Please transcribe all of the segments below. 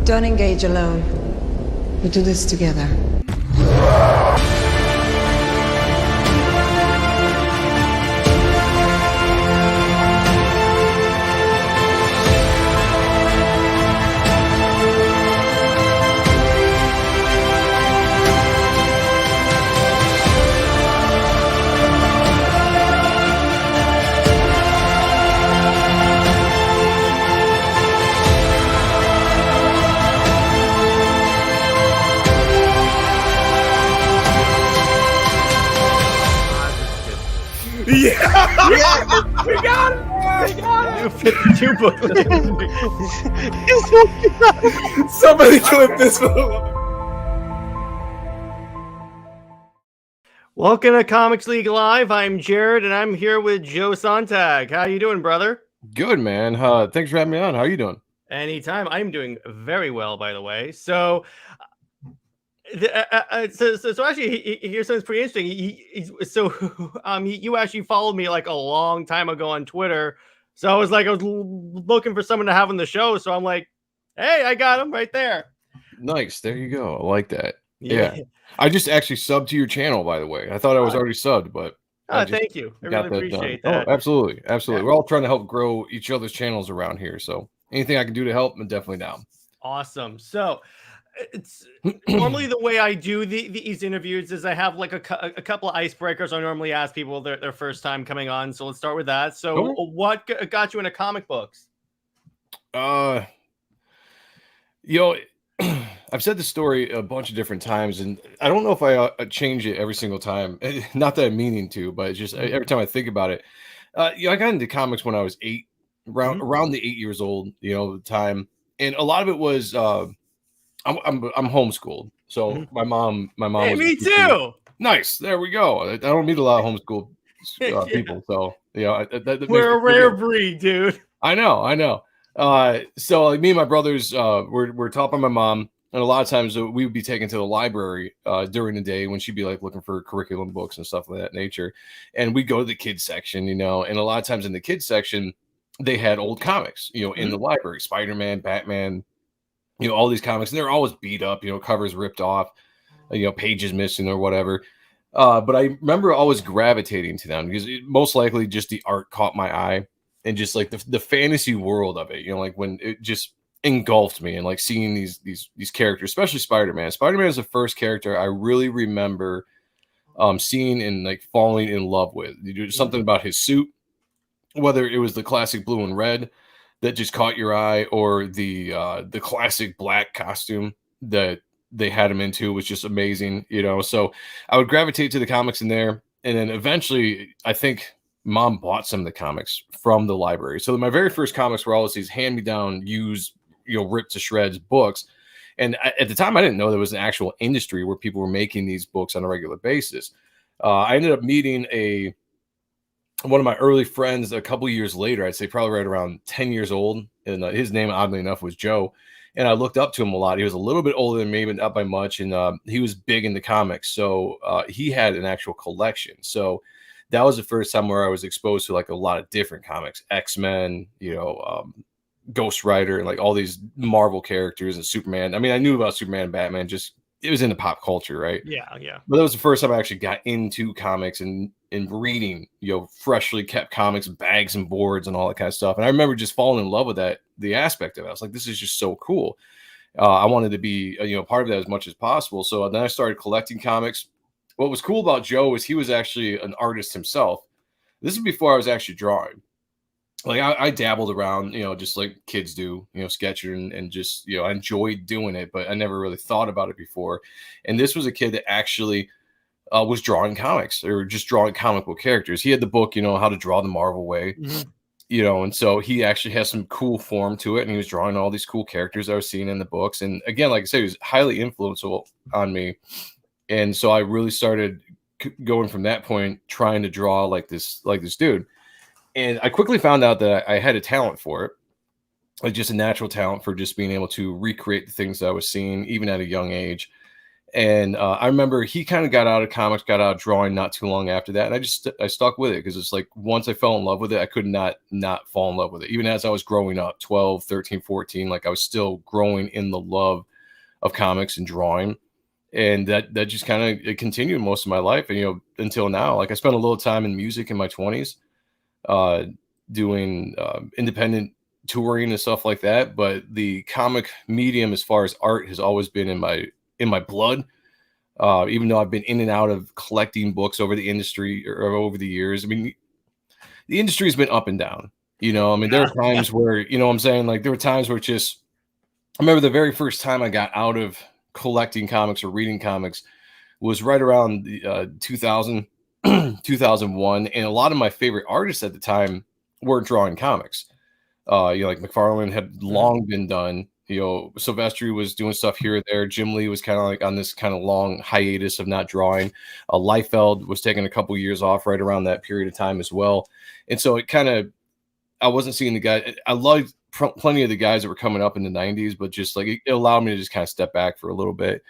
Don't engage alone. We do this together. Yeah, we got it. We got it. 52 booklets. Somebody clip this one. Welcome to Comics League Live. I'm Jared, and I'm here with Joe Sonntag. How you doing, brother? Good, man. Thanks for having me on. How are you doing? Anytime. I'm doing very well, by the way. So actually, here's something pretty interesting. You actually followed me like a long time ago on Twitter. So I was looking for someone to have on the show. So I'm like, hey, I got him right there. Nice. There you go. I like that. Yeah. I just actually subbed to your channel, by the way. I thought I was already subbed, but thank you. I really appreciate that. Oh, absolutely. Absolutely. Yeah. We're all trying to help grow each other's channels around here. So anything I can do to help, I'm definitely down. Awesome. So it's normally the way I do these interviews is I have like a couple of icebreakers. I normally ask people their first time coming on. So let's start with that. So what got you into comic books? I've said this story a bunch of different times, and I don't know if I change it every single time. Not that I'm meaning to, but it's just every time I think about it. I got into comics when I was 8, around the 8 years old. The time, and a lot of it was I'm homeschooled, so my mom. Hey, me too. Nice. There we go. I don't meet a lot of homeschooled people, so we're a rare breed, dude. I know. So like me and my brothers, we're taught by my mom, and a lot of times we would be taken to the library during the day when she'd be like looking for curriculum books and stuff of that nature, and we'd go to the kids section, and a lot of times in the kids section they had old comics, in the library, Spider-Man, Batman, all these comics, and they're always beat up, covers ripped off, pages missing or whatever. But I remember always gravitating to them because most likely just the art caught my eye. And just like the fantasy world of it, like when it just engulfed me, and like seeing these characters, especially Spider-Man. Spider-Man is the first character I really remember seeing and like falling in love with. There's something about his suit, whether it was the classic blue and red that just caught your eye, or the classic black costume that they had him into was just amazing. So I would gravitate to the comics in there, and then eventually I think Mom bought some of the comics from the library. So my very first comics were always these hand-me-down, used, ripped to shreds books. And at the time, I didn't know there was an actual industry where people were making these books on a regular basis. I ended up meeting one of my early friends a couple years later. I'd say probably right around 10 years old. And his name, oddly enough, was Joe. And I looked up to him a lot. He was a little bit older than me, but not by much. And he was big into comics. So he had an actual collection. So that was the first time where I was exposed to like a lot of different comics, X-Men, Ghost Rider, like all these Marvel characters, and Superman. I mean, I knew about Superman and Batman, just it was in the pop culture, right? Yeah. But that was the first time I actually got into comics and reading, freshly kept comics, bags and boards and all that kind of stuff. And I remember just falling in love with the aspect of it. I was like, this is just so cool. I wanted to be, part of that as much as possible. So then I started collecting comics. What was cool about Joe is he was actually an artist himself. This is before I was actually drawing. Like I dabbled around, just like kids do, sketching and just, I enjoyed doing it, but I never really thought about it before. And this was a kid that actually was drawing comics, or just drawing comic book characters. He had the book, How to Draw the Marvel Way, and so he actually has some cool form to it. And he was drawing all these cool characters I was seeing in the books. And again, like I said, he was highly influential on me. And so I really started going from that point, trying to draw like this dude. And I quickly found out that I had a talent for it, like just a natural talent for just being able to recreate the things that I was seeing, even at a young age. And I remember he kind of got out of comics, got out of drawing not too long after that. And I stuck with it because it's like once I fell in love with it, I could not fall in love with it. Even as I was growing up, 12, 13, 14, like I was still growing in the love of comics and drawing. And that just kind of continued most of my life. And, you know, until now, like I spent a little time in music in my 20s, doing independent touring and stuff like that. But the comic medium, as far as art, has always been in my blood. Even though I've been in and out of collecting books over the industry or over the years. I mean, the industry has been up and down. You know, I mean, there are times where, you know what I'm saying? Like there were times where I remember the very first time I got out of collecting comics or reading comics was right around the 2000, 2001. And a lot of my favorite artists at the time weren't drawing comics. You know, like McFarlane had long been done. You know, Silvestri was doing stuff here or there. Jim Lee was kind of like on this kind of long hiatus of not drawing. Liefeld was taking a couple years off right around that period of time as well. And so it kind of, I wasn't seeing the guy. I loved plenty of the guys that were coming up in the 90s, but just like it allowed me to just kind of step back for a little bit.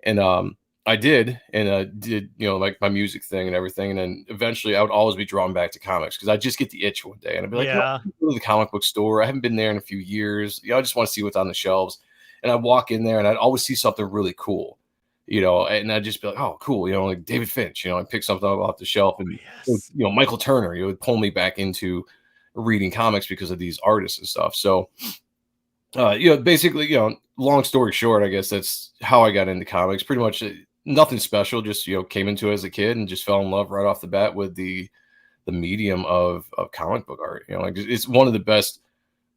And I did, and did, you know, like my music thing and everything. And then eventually I would always be drawn back to comics because I just get the itch one day and I'd be like, yeah, go to the comic book store. I haven't been there in a few years. You know, I just want to see what's on the shelves. And I'd walk in there and I'd always see something really cool, you know, and I'd just be like, oh, cool. You know, like David Finch, you know, I'd pick something up off the shelf and, you know, Michael Turner, it would pull me back into reading comics because of these artists and stuff. So, you know, basically, you know, long story short, I guess that's how I got into comics. Pretty much nothing special, just, you know, came into it as a kid and just fell in love right off the bat with the medium of comic book art. You know, like it's one of the best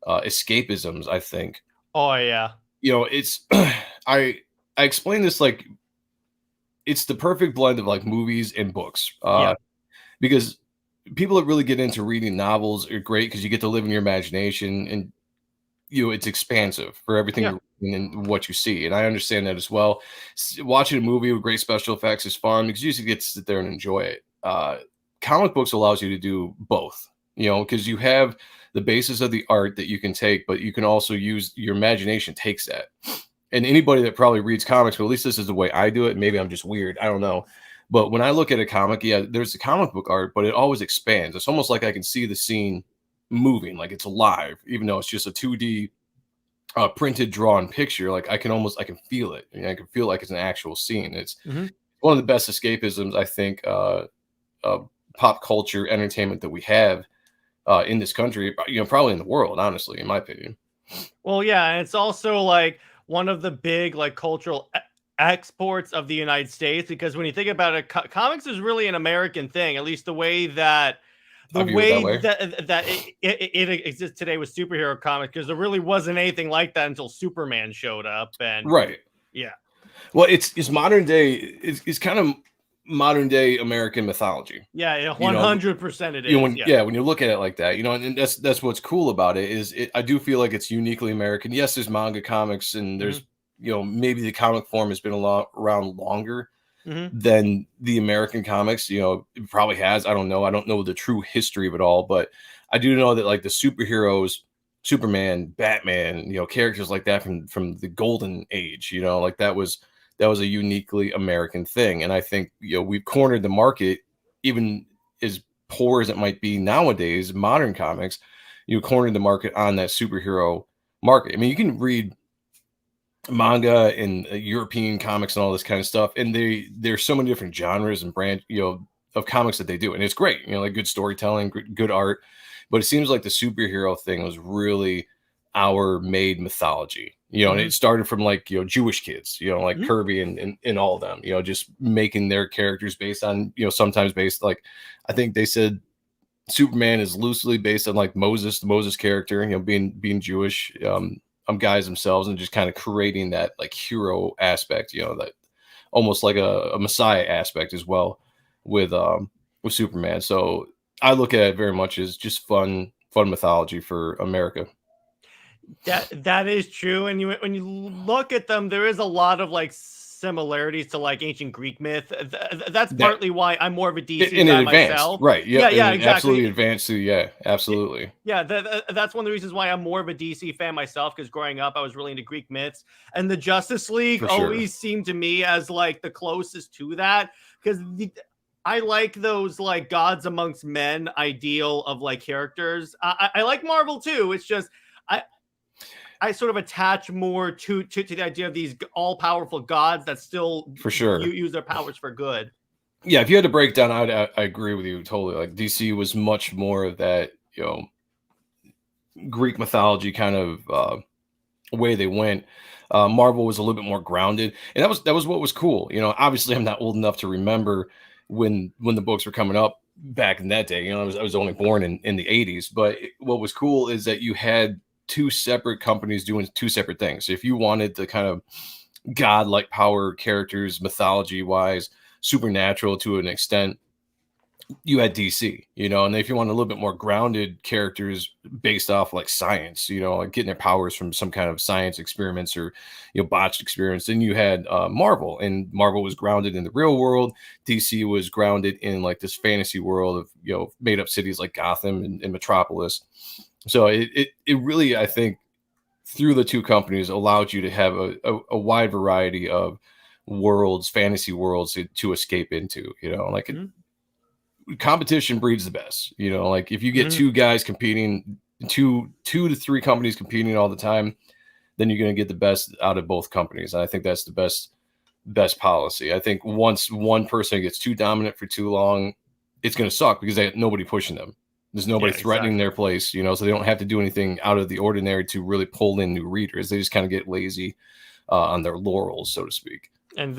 escapisms, I think. Oh yeah. You know, it's I explain this like it's the perfect blend of like movies and books. Because people that really get into reading novels are great because you get to live in your imagination and, you know, it's expansive for everything you're reading and what you see. And I understand that as well. Watching a movie with great special effects is fun because you just get to sit there and enjoy it. Comic books allows you to do both, you know, because you have the basis of the art that you can take, but you can also use your imagination takes that. And anybody that probably reads comics, but at least this is the way I do it. Maybe I'm just weird. I don't know. But when I look at a comic, yeah, there's the comic book art, but it always expands. It's almost like I can see the scene moving, like it's alive, even though it's just a 2D printed drawn picture. Like I can feel it. I can feel like it's an actual scene. It's one of the best escapisms, I think, pop culture entertainment that we have in this country, you know, probably in the world, honestly, in my opinion. Well, yeah, and it's also like one of the big like cultural exports of the United States, because when you think about it, comics is really an American thing, at least the way that it exists today with superhero comics, because there really wasn't anything like that until Superman showed up. And well, it's modern day. It's kind of modern day American mythology. 100% it is. You know, when you look at it like that, you know, and that's what's cool about it is I do feel like it's uniquely American. Yes, there's manga comics and there's you know, maybe the comic form has been around longer than the American comics. You know, it probably has. I don't know. I don't know the true history of it all, but I do know that like the superheroes, Superman, Batman, you know, characters like that from the golden age, you know, like that was a uniquely American thing. And I think, you know, we've cornered the market, even as poor as it might be nowadays, modern comics, you cornered the market on that superhero market. I mean, you can read manga and European comics and all this kind of stuff, and there's so many different genres and brand, you know, of comics that they do, and it's great, you know, like good storytelling, good art. But it seems like the superhero thing was really our made mythology, you know, and it started from like, you know, Jewish kids, you know, like Kirby and all of them, you know, just making their characters based on, you know, sometimes based, like I think they said Superman is loosely based on like the Moses character, you know, being Jewish, guys themselves, and just kind of creating that like hero aspect, you know, that almost like a messiah aspect as well with Superman. So I look at it very much as just fun mythology for America. That is true. And when you look at them, there is a lot of like similarities to like ancient Greek myth. That's partly why I'm more of a DC in guy an advanced, myself. right? Yeah, exactly. Absolutely advanced to, absolutely. Yeah, that's one of the reasons why I'm more of a DC fan myself, because growing up I was really into Greek myths, and the Justice League For sure. always seemed to me as like the closest to that, because I like those like gods amongst men ideal of like characters. I like Marvel too. It's just I sort of attach more to the idea of these all powerful gods that still For sure use their powers for good. Yeah, if you had to break down, I agree with you totally. Like DC was much more of that, Greek mythology kind of way they went. Marvel was a little bit more grounded, and that was what was cool. Obviously, I'm not old enough to remember when the books were coming up back in that day. I was only born in the '80s, but what was cool is that you had two separate companies doing two separate things. So if you wanted the kind of godlike power characters, mythology wise, supernatural to an extent, you had DC, and if you want a little bit more grounded characters based off like science, like getting their powers from some kind of science experiments or, botched experiments, then you had Marvel, and Marvel was grounded in the real world. DC was grounded in like this fantasy world of, made up cities like Gotham and Metropolis. So it really, I think, through the two companies allowed you to have a wide variety of worlds, fantasy worlds to escape into, like competition breeds the best, like if you get two guys competing, two to three companies competing all the time, then you're going to get the best out of both companies. And I think that's the best policy. I think once one person gets too dominant for too long, it's going to suck because they have nobody pushing them. There's nobody threatening their place, so they don't have to do anything out of the ordinary to really pull in new readers. They just kind of get lazy on their laurels, so to speak. And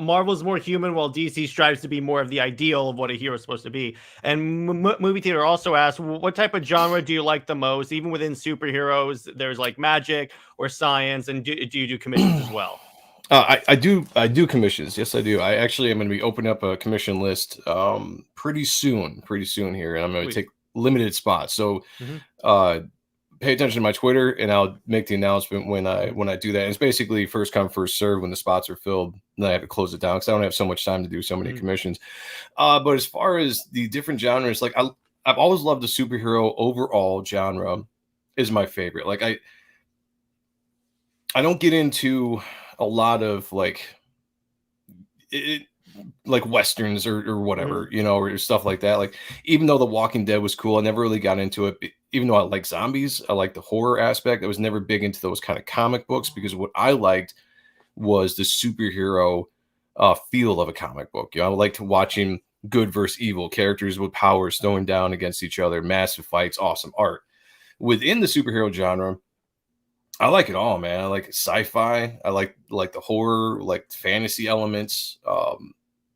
Marvel's more human, while DC strives to be more of the ideal of what a hero is supposed to be. And Movie Theater also asked, what type of genre do you like the most? Even within superheroes, there's like magic or science, and do you do commissions as well? I do commissions. Yes, I do. I actually am going to be opening up a commission list pretty soon here, and I'm going to take limited spots. So pay attention to my Twitter, and I'll make the announcement when I do that. And it's basically first come, first serve. When the spots are filled, then I have to close it down because I don't have so much time to do so many commissions. But as far as the different genres, like I've always loved the superhero overall genre is my favorite. Like I don't get into a lot of like westerns or whatever, or stuff like that. Like even though The Walking Dead was cool, I never really got into it. Even though I like zombies, I like the horror aspect. I was never big into those kind of comic books because what I liked was the superhero feel of a comic book. I liked watching good versus evil characters with powers throwing down against each other, massive fights, awesome art. Within the superhero genre, I like it all, man. I like sci-fi. I like the horror, like fantasy elements.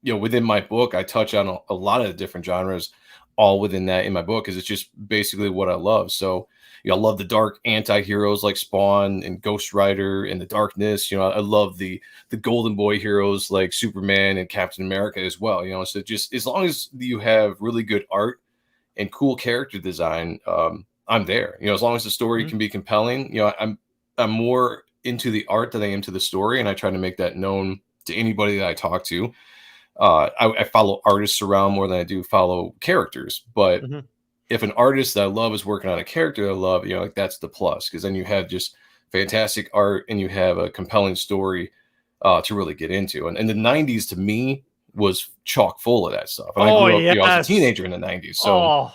Within my book, I touch on a lot of the different genres, all within that in my book, because it's just basically what I love. So, I love the dark anti-heroes like Spawn and Ghost Rider and the Darkness. I love the Golden Boy heroes like Superman and Captain America as well. So just as long as you have really good art and cool character design, I'm there. As long as the story can be compelling, I'm more into the art than I am to the story, and I try to make that known to anybody that I talk to. I follow artists around more than I do follow characters, but if an artist that I love is working on a character I love, like that's the plus, because then you have just fantastic art and you have a compelling story to really get into. And the 90s to me was chock full of that stuff. And I grew up, I was a teenager in the 90s. So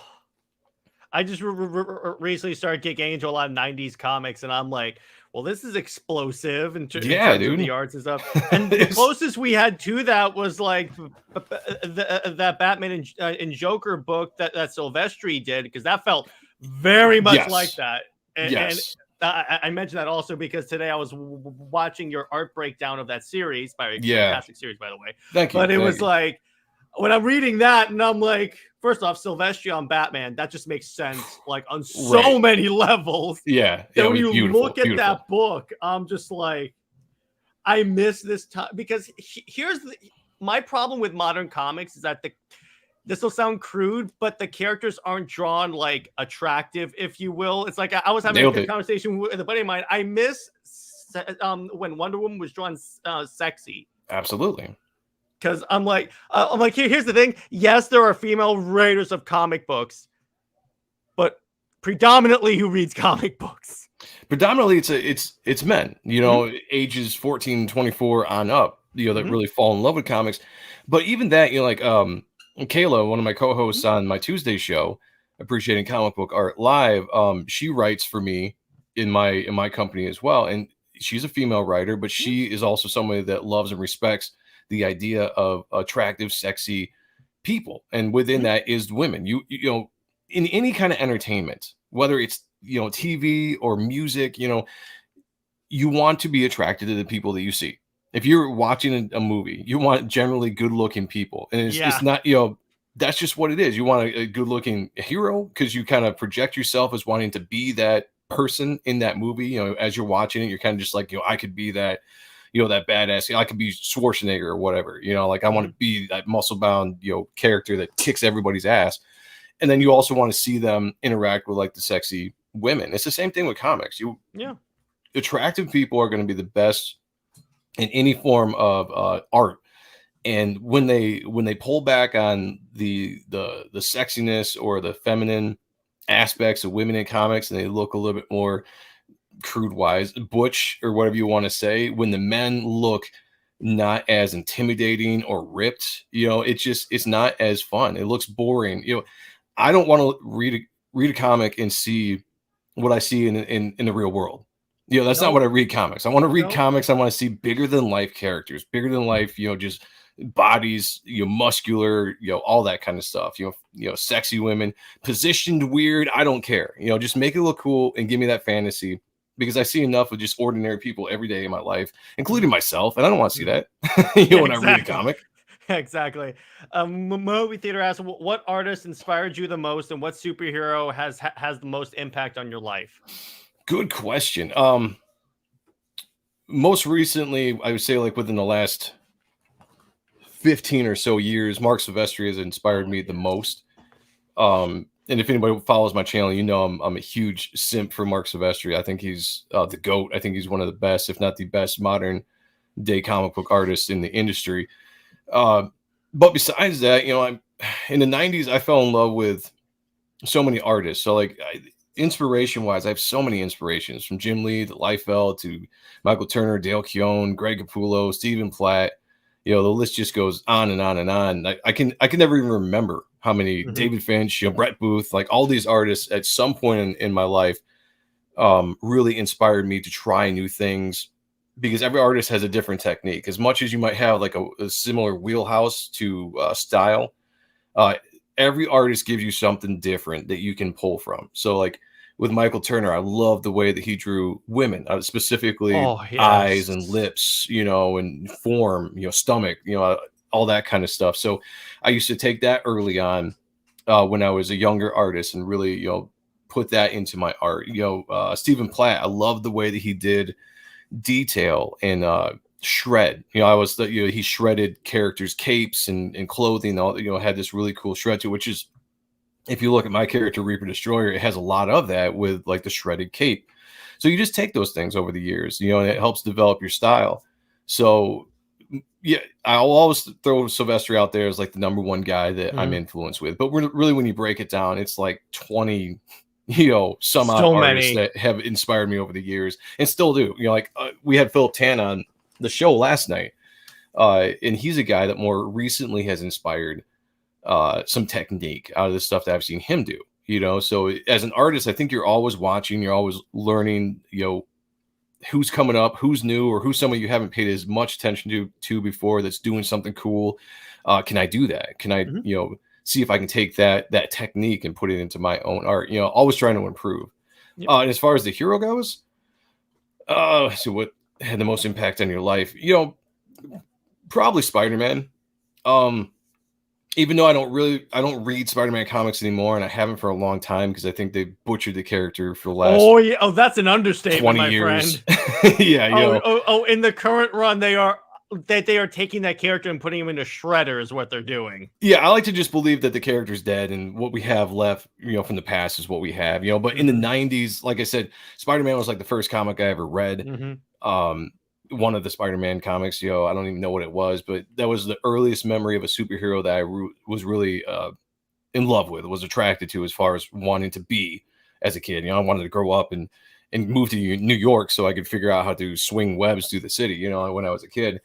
I just recently started getting into a lot of 90s comics, and I'm like, well, this is explosive in terms of the arts and stuff. And the closest we had to that was like that Batman and Joker book that Silvestri did, because that felt very much like that. And I mentioned that also because today I was watching your art breakdown of that series, fantastic series, by the way. Thank you. But it was like, when I'm reading that, and I'm like, first off, Silvestri on Batman, that just makes sense, like on so many levels. Yeah. Then when you look at that book, I'm just like, I miss this time, because here's my problem with modern comics is that this will sound crude, but the characters aren't drawn like attractive, if you will. It's like I was having a conversation with a buddy of mine. I miss when Wonder Woman was drawn sexy. Absolutely. Because I'm like, here's the thing. Yes, there are female writers of comic books, but predominantly who reads comic books? Predominantly, it's men, you know, ages 14, 24 on up, you know, that really fall in love with comics. But even that, you know, like Kayla, one of my co-hosts on my Tuesday show, Appreciating Comic Book Art Live, she writes for me in my company as well, and she's a female writer, but she is also somebody that loves and respects the idea of attractive, sexy people, and within that is women. You know, in any kind of entertainment, whether it's, you know, TV or music, you know, you want to be attracted to the people that you see. If you're watching a movie, you want generally good looking people, and it's not, you know, that's just what it is. You want a good looking hero because you kind of project yourself as wanting to be that person in that movie. You know, as you're watching it, you're kind of just like, you know, I could be that, you know, that badass. You know, I could be Schwarzenegger or whatever. You know, like I want to be that muscle bound, you know, character that kicks everybody's ass. And then you also want to see them interact with like the sexy women. It's the same thing with comics. Attractive people are going to be the best in any form of art. And when they pull back on the sexiness or the feminine aspects of women in comics, and they look a little bit more crude wise, butch or whatever you want to say, when the men look not as intimidating or ripped, you know, it's not as fun. It looks boring. You know, I don't want to read a comic and see what I see in the real world. You know, that's not what I read comics. I want to read comics. I want to see bigger than life characters, bigger than life, you know, just bodies, you know, muscular, you know, all that kind of stuff, you know, sexy women, positioned weird. I don't care. You know, just make it look cool and give me that fantasy, because I see enough of just ordinary people every day in my life, including myself. And I don't want to see that, you know, when I read a comic. Exactly. Movie Theater asks, what artist inspired you the most, and what superhero has the most impact on your life? Good question. Most recently, I would say like within the last 15 or so years, Mark Silvestri has inspired me the most. And if anybody follows my channel, you know I'm a huge simp for Mark Silvestri. I think he's the GOAT. I think he's one of the best, if not the best, modern day comic book artists in the industry. But besides that, you know, in the 90s, I fell in love with so many artists. So like inspiration wise, I have so many inspirations, from Jim Lee to Liefeld to Michael Turner, Dale Keown, Greg Capullo, Stephen Platt. You know, the list just goes on and on and on. I can never even remember how many. David Finch, you know, Brett Booth, like all these artists at some point in my life really inspired me to try new things, because every artist has a different technique. As much as you might have like a similar wheelhouse to style, every artist gives you something different that you can pull from. So like with Michael Turner, I love the way that he drew women, specifically eyes and lips, you know, and form, you know, stomach, you know, all that kind of stuff. So I used to take that early on when I was a younger artist and really, you know, put that into my art. You know, Stephen Platt, I love the way that he did detail and shred. You know, he shredded characters' capes and clothing, all, you know, had this really cool shred to it, which is, if you look at my character Reaper Destroyer, it has a lot of that with like the shredded cape. So you just take those things over the years, you know, and it helps develop your style. So yeah, I'll always throw Silvestri out there as like the number one guy that I'm influenced with. But really, when you break it down, it's like 20, you know, some odd artists that have inspired me over the years and still do. You know, like we had Philip Tan on the show last night, and he's a guy that more recently has inspired some technique out of the stuff that I've seen him do. You know, so as an artist, I think you're always watching, you're always learning, you know, who's coming up, who's new, or who's someone you haven't paid as much attention to before that's doing something cool. Can I do that? Can I, you know, see if I can take that technique and put it into my own art? You know, always trying to improve. And as far as the hero goes, so what had the most impact on your life? You know, probably Spider-Man. Even though I don't read Spider-Man comics anymore, and I haven't for a long time, because I think they butchered the character for the last that's an understatement, 20 my years. friend. Yeah, you know. In the current run, they are that they are taking that character and putting him into shredder is what they're doing. Yeah, I like to just believe that the character's dead and what we have left, from the past is what we have, But in the 90s, like I said, Spider-Man was like the first comic I ever read. One of the Spider-Man comics, I don't even know what it was, but that was the earliest memory of a superhero that I was really in love with, was attracted to as far as wanting to be as a kid. I wanted to grow up and move to New York so I could figure out how to swing webs through the city, when I was a kid.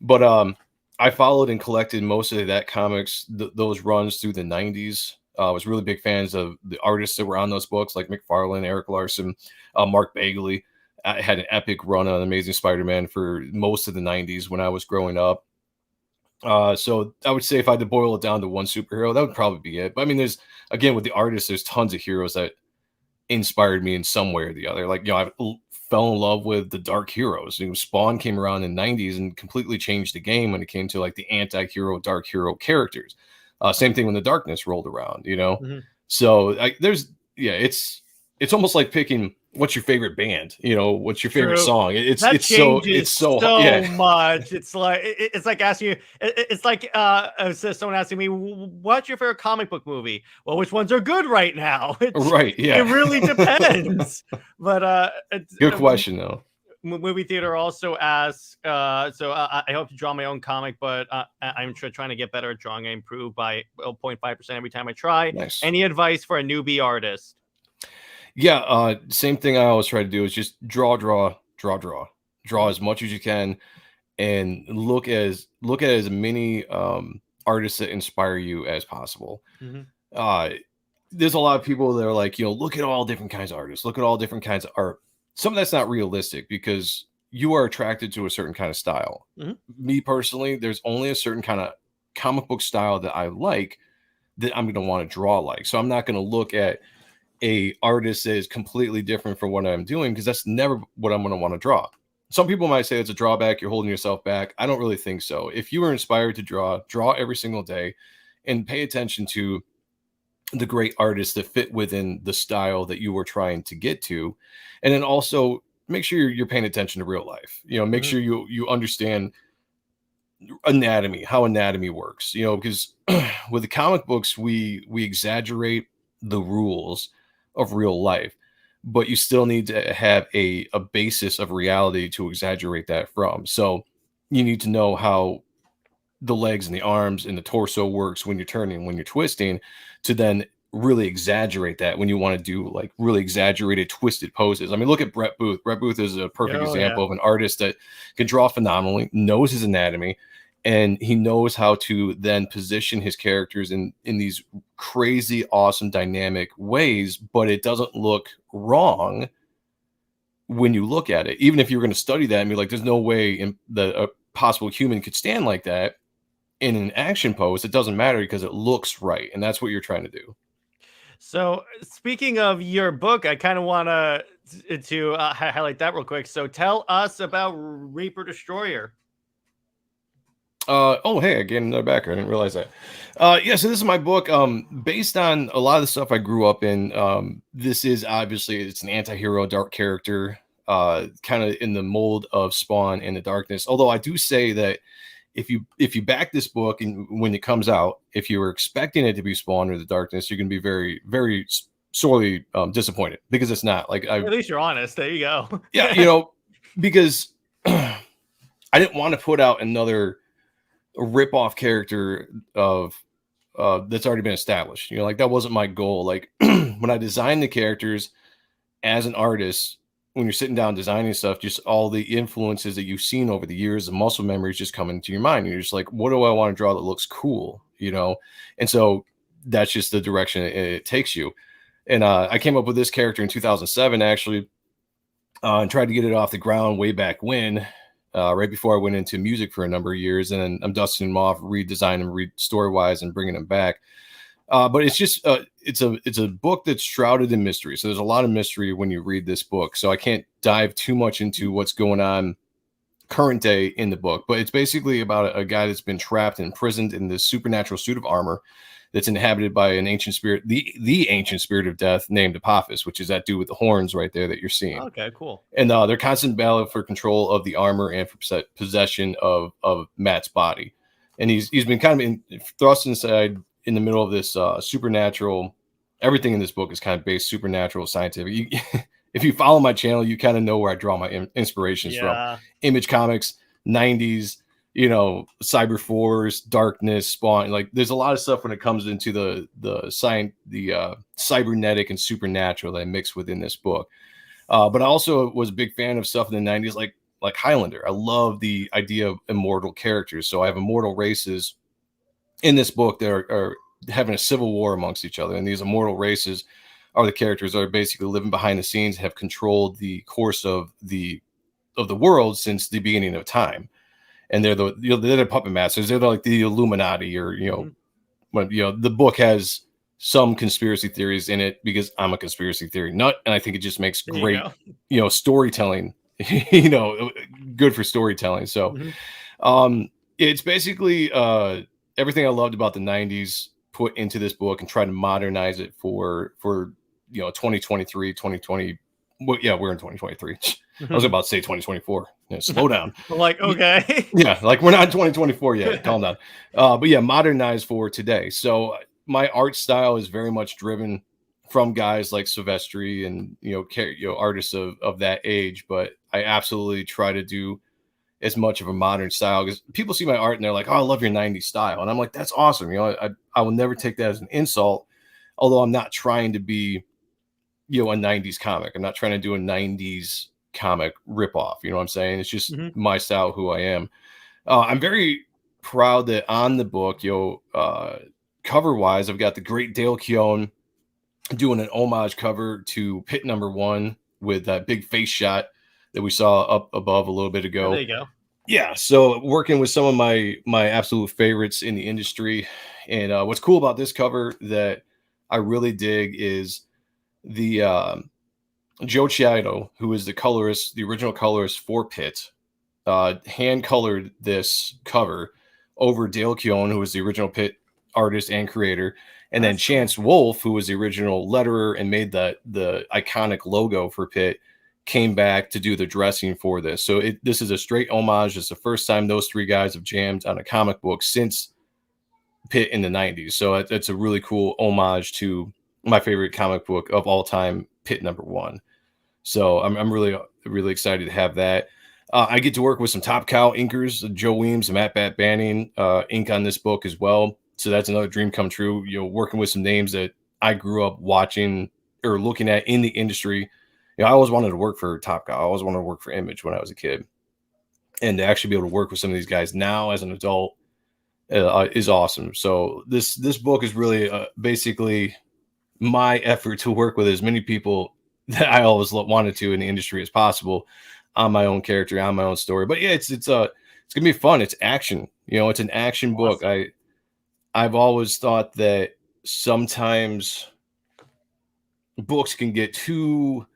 But I followed and collected most of that comics, those runs through the 90s. I was really big fans of the artists that were on those books, like McFarlane, Eric Larson, Mark Bagley. I had an epic run on Amazing Spider-Man for most of the 90s when I was growing up. So I would say if I had to boil it down to one superhero, that would probably be it. But I mean, with the artists, there's tons of heroes that inspired me in some way or the other. Like, I fell in love with the dark heroes. Spawn came around in the 90s and completely changed the game when it came to like the anti-hero, dark hero characters. Same thing when the Darkness rolled around, So it's almost like picking what's your favorite band, what's your favorite song. It's so much. It's like asking you. It's like someone asking me, "What's your favorite comic book movie?" Well, which ones are good right now? Right. Yeah. It really depends. But good question though. Movie theater also asks. I hope to draw my own comic, but I'm trying to get better at drawing. I improve by 0.5% every time I try. Nice. Any advice for a newbie artist? Yeah, same thing I always try to do is just draw as much as you can, and look at as many artists that inspire you as possible. There's a lot of people that are like, look at all different kinds of artists, look at all different kinds of art. Some of that's not realistic because you are attracted to a certain kind of style. Me personally, there's only a certain kind of comic book style that I like that I'm going to want to draw like. So I'm not going to look at a artist that is completely different from what I'm doing, because that's never what I'm going to want to draw. Some people might say it's a drawback, you're holding yourself back. I don't really think so. If you are inspired to draw every single day and pay attention to the great artists that fit within the style that you were trying to get to. And then also make sure you're paying attention to real life. Make sure you understand anatomy, how anatomy works, because with the comic books, we exaggerate the rules of real life, but you still need to have a basis of reality to exaggerate that from. So you need to know how the legs and the arms and the torso works when you're turning, when you're twisting, to then really exaggerate that when you want to do like really exaggerated twisted poses. I mean, look at Brett Booth. Brett Booth is a perfect example of an artist that can draw phenomenally, knows his anatomy, and he knows how to then position his characters in these crazy, awesome, dynamic ways, but it doesn't look wrong when you look at it. Even if you're going to study that and be like, there's no way that a possible human could stand like that in an action pose, it doesn't matter because it looks right. And that's what you're trying to do. So speaking of your book, I kind of want to highlight that real quick. So tell us about Reaper Destroyer. Hey, again, another backer. I didn't realize that. So this is my book. Based on a lot of the stuff I grew up in. This is obviously, it's an anti-hero, dark character, kind of in the mold of Spawn and the Darkness. Although I do say that if you back this book and when it comes out, if you were expecting it to be Spawn or the Darkness, you're going to be very, very sorely disappointed, because it's not. Like, at least you're honest. There you go. Yeah, because I didn't want to put out another rip-off character of that's already been established. Like, that wasn't my goal. Like, when I designed the characters as an artist, when you're sitting down designing stuff, just all the influences that you've seen over the years, the muscle memories just come into your mind. And you're just like, what do I want to draw that looks cool? And so that's just the direction it takes you. And I came up with this character in 2007, actually, and tried to get it off the ground way back when, right before I went into music for a number of years. And then I'm dusting them off, redesigning them, story-wise, and bringing them back. But it's just it's a book that's shrouded in mystery. So there's a lot of mystery when you read this book. So I can't dive too much into what's going on current day in the book. But it's basically about a guy that's been trapped and imprisoned in this supernatural suit of armor. that's inhabited by an ancient spirit, the ancient spirit of death named Apophis, which is that dude with the horns right there that you're seeing. Okay, cool. And they're constant battle for control of the armor and for possession of Matt's body. And he's been kind of thrust inside in the middle of this supernatural. Everything in this book is kind of based supernatural, scientific. If you follow my channel, you kind of know where I draw my inspirations from. Image Comics, 90s, you know, Cyber Force, Darkness, Spawn. Like, there's a lot of stuff when it comes into the cybernetic and supernatural that I mix within this book. But I also was a big fan of stuff in the 90s, like Highlander. I love the idea of immortal characters. So I have immortal races in this book that are having a civil war amongst each other. And these immortal races are the characters that are basically living behind the scenes, have controlled the course of the world since the beginning of time. And they're the puppet masters. They're like the Illuminati, or, you know, when, you know, the book has some conspiracy theories in it because I'm a conspiracy theory nut. And I think it just makes great, you know, storytelling, you know, good for storytelling. So it's basically everything I loved about the 90s put into this book and try to modernize it for you know, 2023, 2020. Well, yeah, we're in 2023. I was about to say 2024. Yeah, slow down. Like, okay. Yeah, like we're not in 2024 yet. Calm down. But yeah, modernized for today. So my art style is very much driven from guys like Silvestri and, you know, artists of that age. But I absolutely try to do as much of a modern style, because people see my art and they're like, "Oh, I love your 90s style," and I'm like, "That's awesome." You know, I will never take that as an insult, although I'm not trying to be, you know, a 90s comic. I'm not trying to do a 90s comic ripoff. You know what I'm saying? It's just my style, who I am. I'm very proud that on the book, you know, cover wise, I've got the great Dale Keown doing an homage cover to Pit #1 with that big face shot that we saw up above a little bit ago. There you go. Yeah, so working with some of my absolute favorites in the industry. And what's cool about this cover that I really dig is the Joe Chiato, who is the colorist, the original colorist for Pit, hand colored this cover over Dale Keown, who was the original Pit artist and creator, and then Chance Wolfe, who was the original letterer and made the iconic logo for Pit, came back to do the dressing for this. So this is a straight homage. It's the first time those three guys have jammed on a comic book since Pit in the 90s. So it's a really cool homage to my favorite comic book of all time, Pit #1. So I'm really, really excited to have that. I get to work with some top cow inkers, Joe Weems and Matt Bat Banning, ink on this book as well. So that's another dream come true. You know, working with some names that I grew up watching or looking at in the industry. You know, I always wanted to work for Top Cow. I always wanted to work for Image when I was a kid. And to actually be able to work with some of these guys now as an adult is awesome. So this book is really basically my effort to work with as many people that I always wanted to in the industry as possible on my own character, on my own story. But yeah, it's gonna be fun. It's action. You know, it's an action book. I've always thought that sometimes books can get too,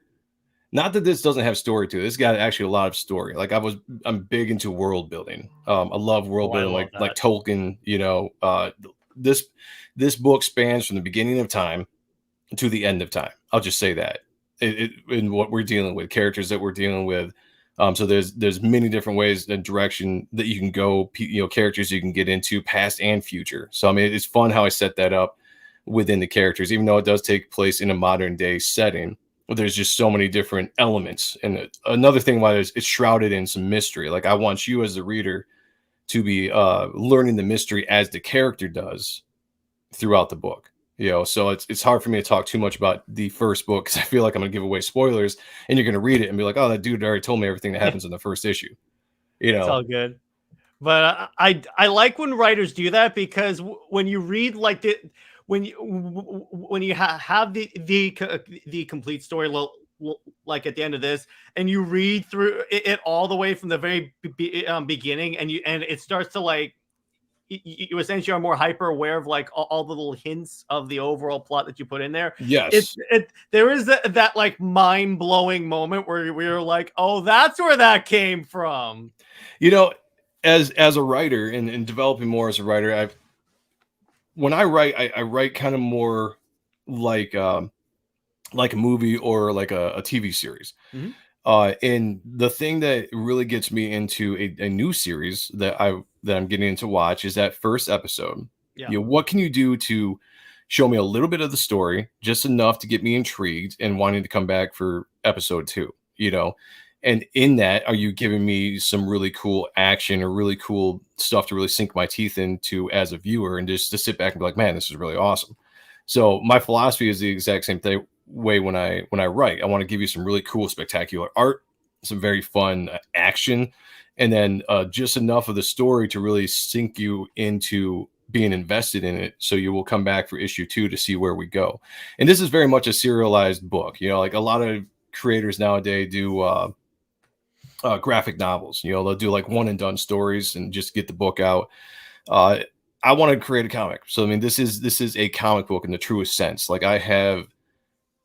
not that this doesn't have story to it. This got actually a lot of story. Like I'm big into world building. I love world building, like Tolkien. You know, this book spans from the beginning of time to the end of time. I'll just say that in what we're dealing with, characters that we're dealing with. So there's many different ways and direction that you can go. You know, characters you can get into, past and future. So I mean, it's fun how I set that up within the characters, even though it does take place in a modern day setting. There's just so many different elements. And another thing why it's shrouded in some mystery. Like, I want you as the reader to be learning the mystery as the character does throughout the book. You know, so it's hard for me to talk too much about the first book because I feel like I'm going to give away spoilers, and you're going to read it and be like, "Oh, that dude already told me everything that happens in the first issue." You know, it's all good. But I like when writers do that, because when you read like when you have the complete story, like at the end of this, and you read through it all the way from the very beginning, and it starts to like, you essentially are more hyper aware of like all the little hints of the overall plot that you put in there. Yes, there is that like mind blowing moment where we're like, oh, that's where that came from. You know, as a writer and developing more as a writer, when I write, I write kind of more like a movie or like a TV series. Mhm. And the thing that really gets me into a new series that I'm getting into watch is that first episode. Yeah. You know, what can you do to show me a little bit of the story, just enough to get me intrigued and wanting to come back for episode 2, you know? And in that, are you giving me some really cool action or really cool stuff to really sink my teeth into as a viewer and just to sit back and be like, man, this is really awesome. So my philosophy is the exact same thing way when I write. I want to give you some really cool, spectacular art, some very fun action, and then just enough of the story to really sink you into being invested in it, so you will come back for issue 2 to see where we go. And this is very much a serialized book. You know, like a lot of creators nowadays do graphic novels. You know, they'll do like one and done stories and just get the book out. I want to create a comic, so I mean, this is a comic book in the truest sense. Like, I have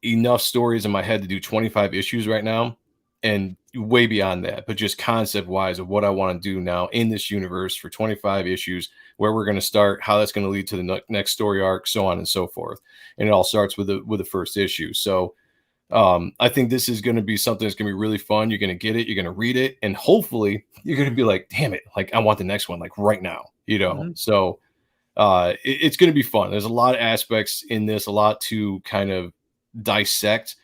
enough stories in my head to do 25 issues right now, and way beyond that, but just concept wise of what I want to do now in this universe for 25 issues, where we're going to start, how that's going to lead to the next story arc, so on and so forth. And it all starts with the first issue. So I think this is going to be something that's going to be really fun. You're going to get it, you're going to read it, and hopefully you're going to be like, damn it, like I want the next one, like right now, you know? Mm-hmm. So it's going to be fun. There's a lot of aspects in this, a lot to kind of dissect.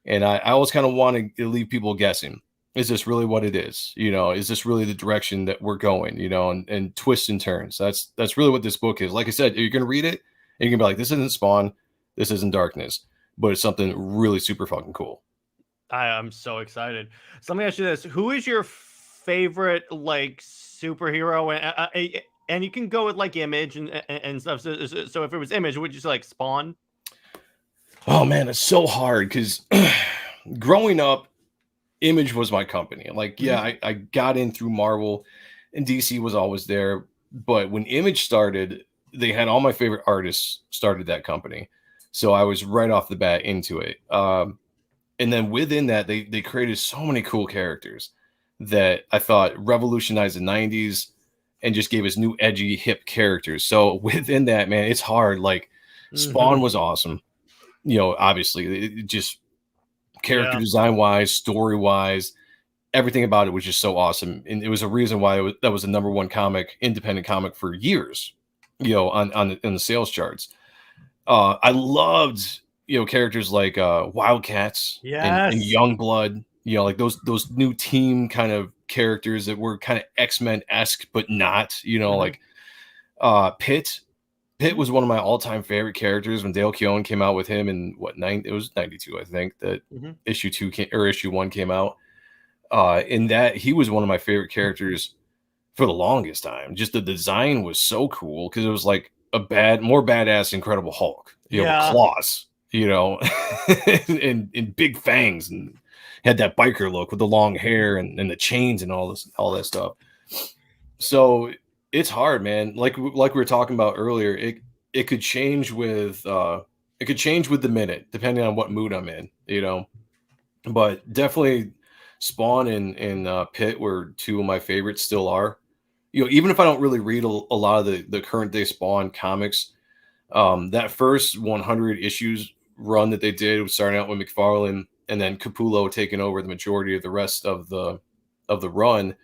And I always kind of want to leave people guessing. Is this really what it is? You know, is this really the direction that we're going? You know, and twists and turns. That's really what this book is. Like I said, you're going to read it and you're going to be like, this isn't Spawn, this isn't Darkness, but it's something really super fucking cool. I'm so excited. So let me ask you this: who is your favorite like superhero? And you can go with like Image and stuff. So if it was Image, would you say like Spawn? Oh man, it's so hard because growing up, Image was my company. Like, yeah, I got in through Marvel, and DC was always there. But when Image started, they had all my favorite artists started that company, so I was right off the bat into it. And then within that, they created so many cool characters that I thought revolutionized the '90s and just gave us new, edgy, hip characters. So within that, man, it's hard. Like, Spawn was awesome. You know, obviously, it just character design wise, story wise, everything about it was just so awesome, and it was a reason why that was the number one independent comic for years. You know, in the sales charts. I loved, you know, characters like Wildcats and Youngblood. You know, like those new team kind of characters that were kind of X-Men-esque, but not. You know, like Pitt. Pitt was one of my all-time favorite characters when Dale Keown came out with him in it was 92, I think, that issue 1 came out. In that, he was one of my favorite characters for the longest time. Just the design was so cool because it was like more badass Incredible Hulk, you know, with claws, you know, and big fangs, and had that biker look with the long hair and the chains and all that stuff. So it's hard, man. Like we were talking about earlier, it could change with the minute, depending on what mood I'm in, you know. But definitely Spawn and Pitt were two of my favorites, still are. You know, even if I don't really read a lot of the current day Spawn comics, that first 100 issues run that they did was starting out with McFarlane and then Capullo taking over the majority of the rest of the run,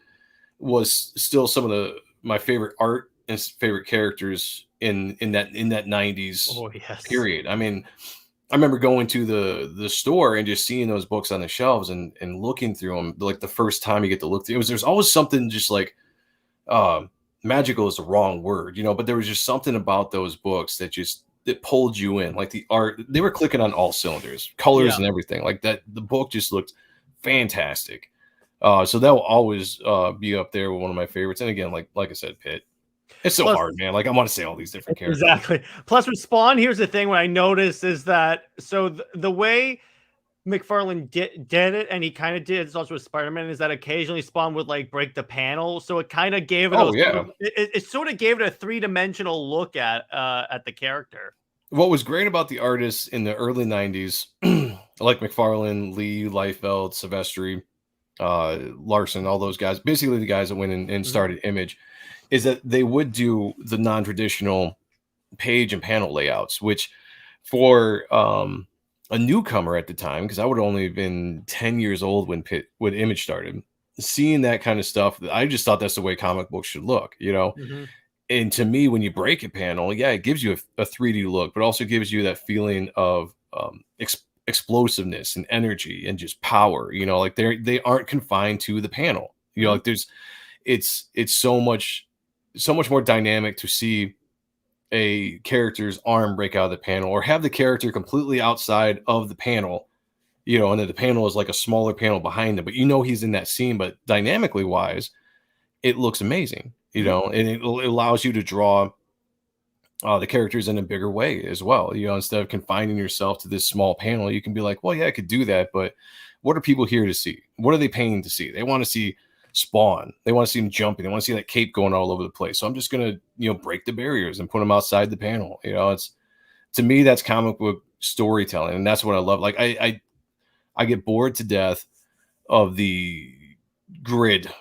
was still some of my favorite art and favorite characters in that 90s period. I mean, I remember going to the store and just seeing those books on the shelves and looking through them, like the first time you get to look through. There's always something just like magical is the wrong word, you know, but there was just something about those books that pulled you in. Like the art, they were clicking on all cylinders, colors and everything like that. The book just looked fantastic. So that will always be up there with one of my favorites. And again, like I said, Pitt. It's so hard, man. Like, I want to say all these different characters. Exactly. Plus, with Spawn, here's the thing. What I noticed is that the way McFarlane did it, and he kind of did it also with Spider-Man, is that occasionally Spawn would like break the panel, so it kind of gave it. It sort of gave it a 3-dimensional look at the character. What was great about the artists in the early '90s, like McFarlane, Lee, Liefeld, Silvestri, Larson, all those guys, basically the guys that went in and started Image, is that they would do the non-traditional page and panel layouts, which for a newcomer at the time, because I would have only been 10 years old when Image started, seeing that kind of stuff, I just thought that's the way comic books should look, you know. And to me, when you break a panel, yeah, it gives you a 3D look, but also gives you that feeling of explosiveness and energy and just power, you know, like they aren't confined to the panel, you know, like it's so much more dynamic to see a character's arm break out of the panel, or have the character completely outside of the panel, you know, and then the panel is like a smaller panel behind them, but you know he's in that scene. But dynamically wise, it looks amazing, you know, and it allows you to draw the characters in a bigger way as well. You know, instead of confining yourself to this small panel, you can be like, well, yeah, I could do that, but what are people here to see? What are they paying to see? They want to see Spawn. They want to see him jumping. They want to see that cape going all over the place. So I'm just gonna, you know, break the barriers and put them outside the panel. You know, it's, to me, that's comic book storytelling, and that's what I love. Like I get bored to death of the grid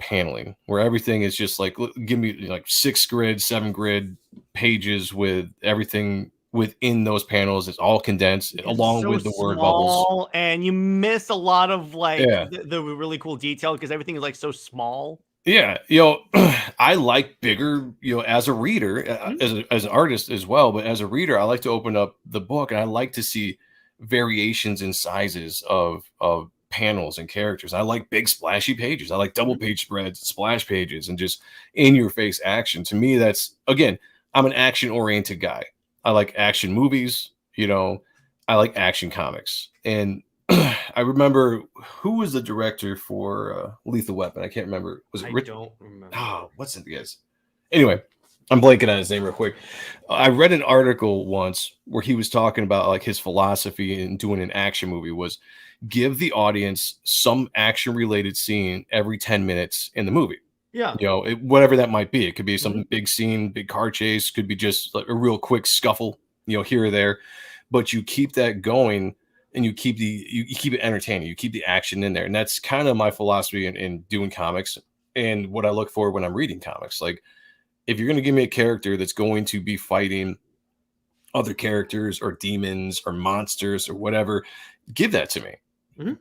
paneling, where everything is just like, give me like 6 grid, 7 grid pages with everything within those panels. It's all condensed, along with the word bubbles, and you miss a lot of like the really cool detail because everything is like so small. Yeah, you know, I like bigger, you know, as a reader, as an artist as well, but as a reader, I like to open up the book and I like to see variations in sizes of panels and characters. I like big splashy pages. I like double page spreads, splash pages, and just in your face action. To me, that's, again, I'm an action oriented guy. I like action movies, you know, I like action comics. And I remember, who was the director for Lethal Weapon? I can't remember. Was it Rich? I don't remember. Oh, what's it, guys? Anyway, I'm blanking on his name real quick. I read an article once where he was talking about like his philosophy in doing an action movie was give the audience some action related scene every 10 minutes in the movie. Yeah. You know, whatever that might be. It could be some big scene, big car chase, could be just like a real quick scuffle, you know, here or there. But you keep that going and you keep you keep it entertaining. You keep the action in there. And that's kind of my philosophy in doing comics and what I look for when I'm reading comics. Like, if you're going to give me a character that's going to be fighting other characters or demons or monsters or whatever, give that to me.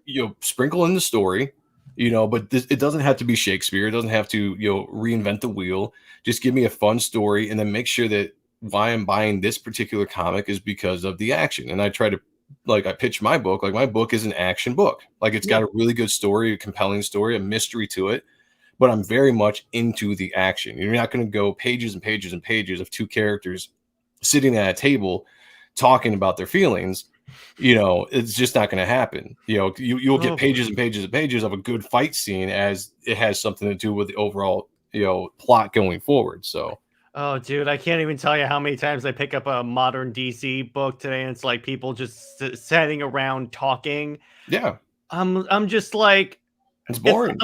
You know, sprinkle in the story, you know, but it doesn't have to be Shakespeare. It doesn't have to, you know, reinvent the wheel. Just give me a fun story, and then make sure that why I'm buying this particular comic is because of the action. And I try to, like, I pitch my book, like my book is an action book. Like, it's got a really good story, a compelling story, a mystery to it. But I'm very much into the action. You're not going to go pages and pages and pages of 2 characters sitting at a table talking about their feelings. You know, it's just not going to happen. You know, you'll get pages and pages and pages of a good fight scene as it has something to do with the overall, you know, plot going forward. So, oh, dude, I can't even tell you how many times I pick up a modern DC book today, and it's like people just sitting around talking. Yeah, I'm just like, it's boring.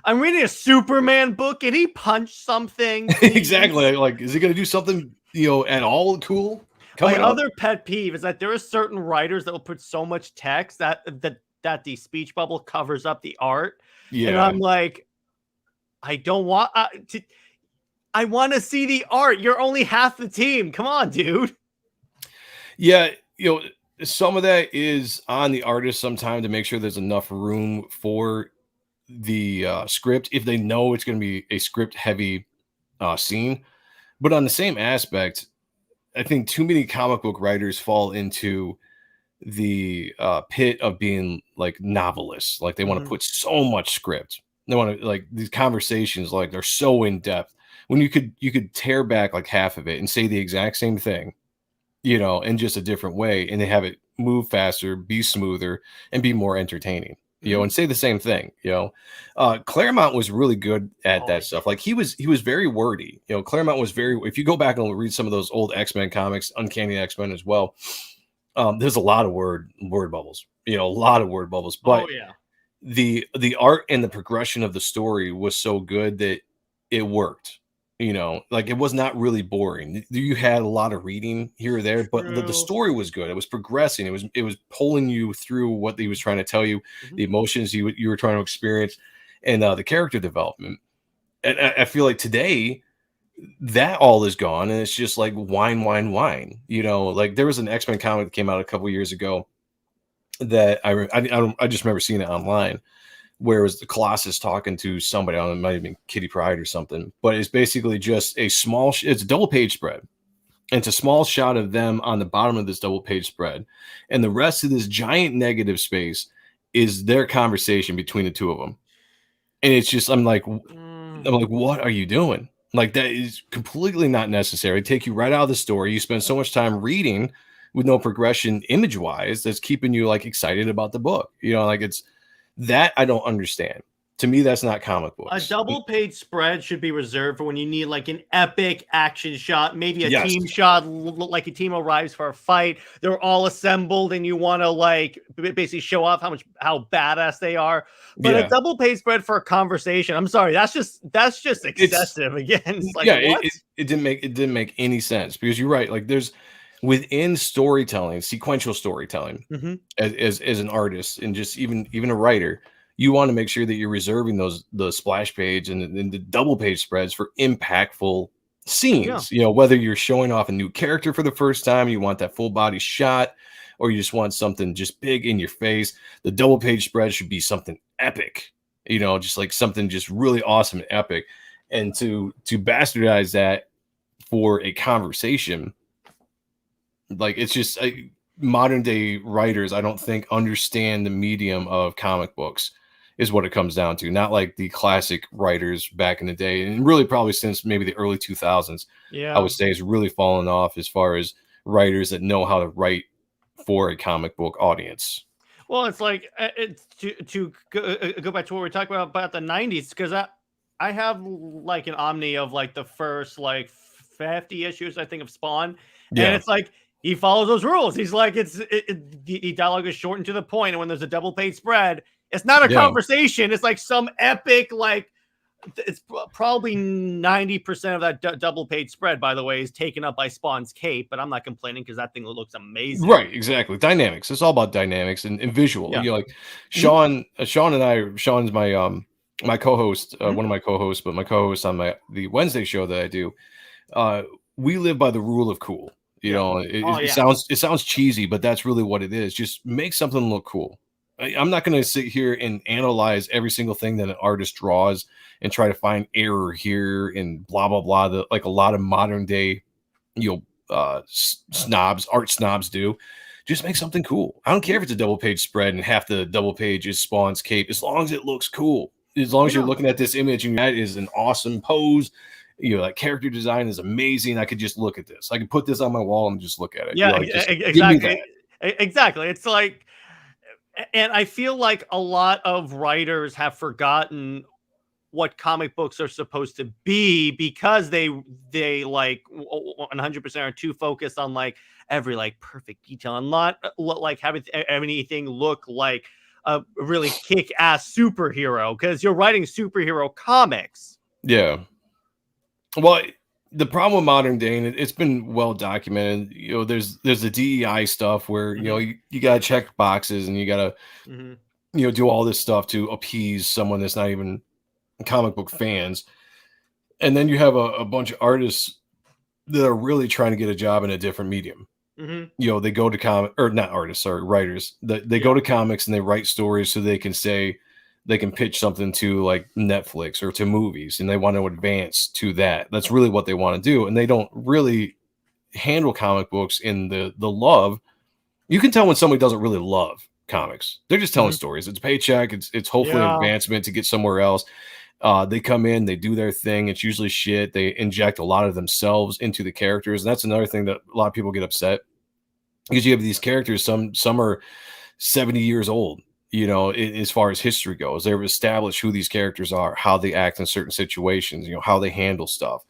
I'm reading a Superman book. Can he punch something? Exactly. Like, is he going to do something, you know, at all cool? My other pet peeve is that there are certain writers that will put so much text that the speech bubble covers up the art. Yeah. And I'm like, I don't want I want to see the art. You're only half the team. Come on, dude. Yeah, you know, some of that is on the artist sometimes to make sure there's enough room for the script if they know it's going to be a script heavy scene. But on the same aspect, I think too many comic book writers fall into the pit of being like novelists. Like, they want to put so much script. They want to, like, these conversations, like, they're so in depth when you could tear back like half of it and say the exact same thing, you know, in just a different way, and they have it move faster, be smoother, and be more entertaining. You know, and say the same thing. You know, Claremont was really good at that stuff. Like, he was very wordy. You know, Claremont was very. If you go back and read some of those old X-Men comics, Uncanny X-Men as well, there's a lot of word bubbles. You know, a lot of word bubbles. But the art and the progression of the story was so good that it worked. You know, like, it was not really boring. You had a lot of reading here or there, but the story was good. It was progressing. It was pulling you through what he was trying to tell you, the emotions you were trying to experience, and the character development. And I feel like today that all is gone, and it's just like wine, wine, wine. You know, like there was an X-Men comic that came out a couple years ago that I just remember seeing it online, where it was the Colossus talking to somebody. I don't know, it might have been Kitty Pryde or something, but it's basically just a small. It's a double page spread. And it's a small shot of them on the bottom of this double page spread, and the rest of this giant negative space is their conversation between the two of them. And it's just, I'm like, what are you doing? Like, that is completely not necessary. Take you right out of the story. You spend so much time reading with no progression image wise that's keeping you like excited about the book. You know, like it's that I don't understand. To me, that's not comic books. A double page spread should be reserved for when you need like an epic action shot, maybe a team shot, like a team arrives for a fight. They're all assembled, and you want to like basically show off how badass they are. But a double page spread for a conversation, I'm sorry, that's just excessive. It's like, it didn't make any sense, because you're right. Like there's within storytelling, sequential storytelling, as an artist and just even a writer, you want to make sure that you're reserving the splash page and the double page spreads for impactful scenes. You know, whether you're showing off a new character for the first time, you want that full body shot, or you just want something just big in your face. The double page spread should be something epic, you know, just like something just really awesome and epic. And to bastardize that for a conversation, like it's just modern day writers, I don't think understand the medium of comic books. Is what it comes down to. Not like the classic writers back in the day, and really probably since maybe the early 2000s. I would say it's really fallen off as far as writers that know how to write for a comic book audience. Well, it's like it's to go back to what we were talking about the 90s, because I have like an omni of like the first like 50 issues, I think, of Spawn, and it's like he follows those rules. He's like, the dialogue is short and to the point, and when there's a double page spread, it's not a conversation. It's like some epic, like it's probably 90% of that double page spread, by the way, is taken up by Spawn's cape, but I'm not complaining because that thing looks amazing. Right, exactly. Dynamics. It's all about dynamics and visual. You know, like Sean and I, Sean's my co-host, one of my co-hosts, but my co-host on the Wednesday show that I do. We live by the rule of cool. You know, it sounds cheesy, but that's really what it is. Just make something look cool. I'm not going to sit here and analyze every single thing that an artist draws and try to find error here and blah, blah, blah. Like a lot of modern day, art snobs do. Just make something cool. I don't care if it's a double page spread and half the double page is Spawn's cape, as long as it looks cool. As long as you're looking at this image and that is an awesome pose. You know, like character design is amazing. I could just look at this. I could put this on my wall and just look at it. Yeah, exactly. Exactly. It's like, and I feel like a lot of writers have forgotten what comic books are supposed to be, because they like 100% are too focused on like every like perfect detail and not like having anything look like a really kick-ass superhero, because you're writing superhero comics. Yeah. Well, the problem with modern day, and it's been well documented, you know, there's the DEI stuff where, you know, you got to check boxes and you got to, you know, do all this stuff to appease someone that's not even comic book fans. And then you have a bunch of artists that are really trying to get a job in a different medium. You know, they go to writers. They go to comics and they write stories so they can pitch something to like Netflix or to movies, and they want to advance to that. That's really what they want to do. And they don't really handle comic books in the love. You can tell when somebody doesn't really love comics. They're just telling stories. It's paycheck. It's hopefully an advancement to get somewhere else. They come in, they do their thing. It's usually shit. They inject a lot of themselves into the characters. And that's another thing that a lot of people get upset, because you have these characters. Some are 70 years old. You know, as far as history goes, they've established who these characters are, how they act in certain situations, you know, how they handle stuff.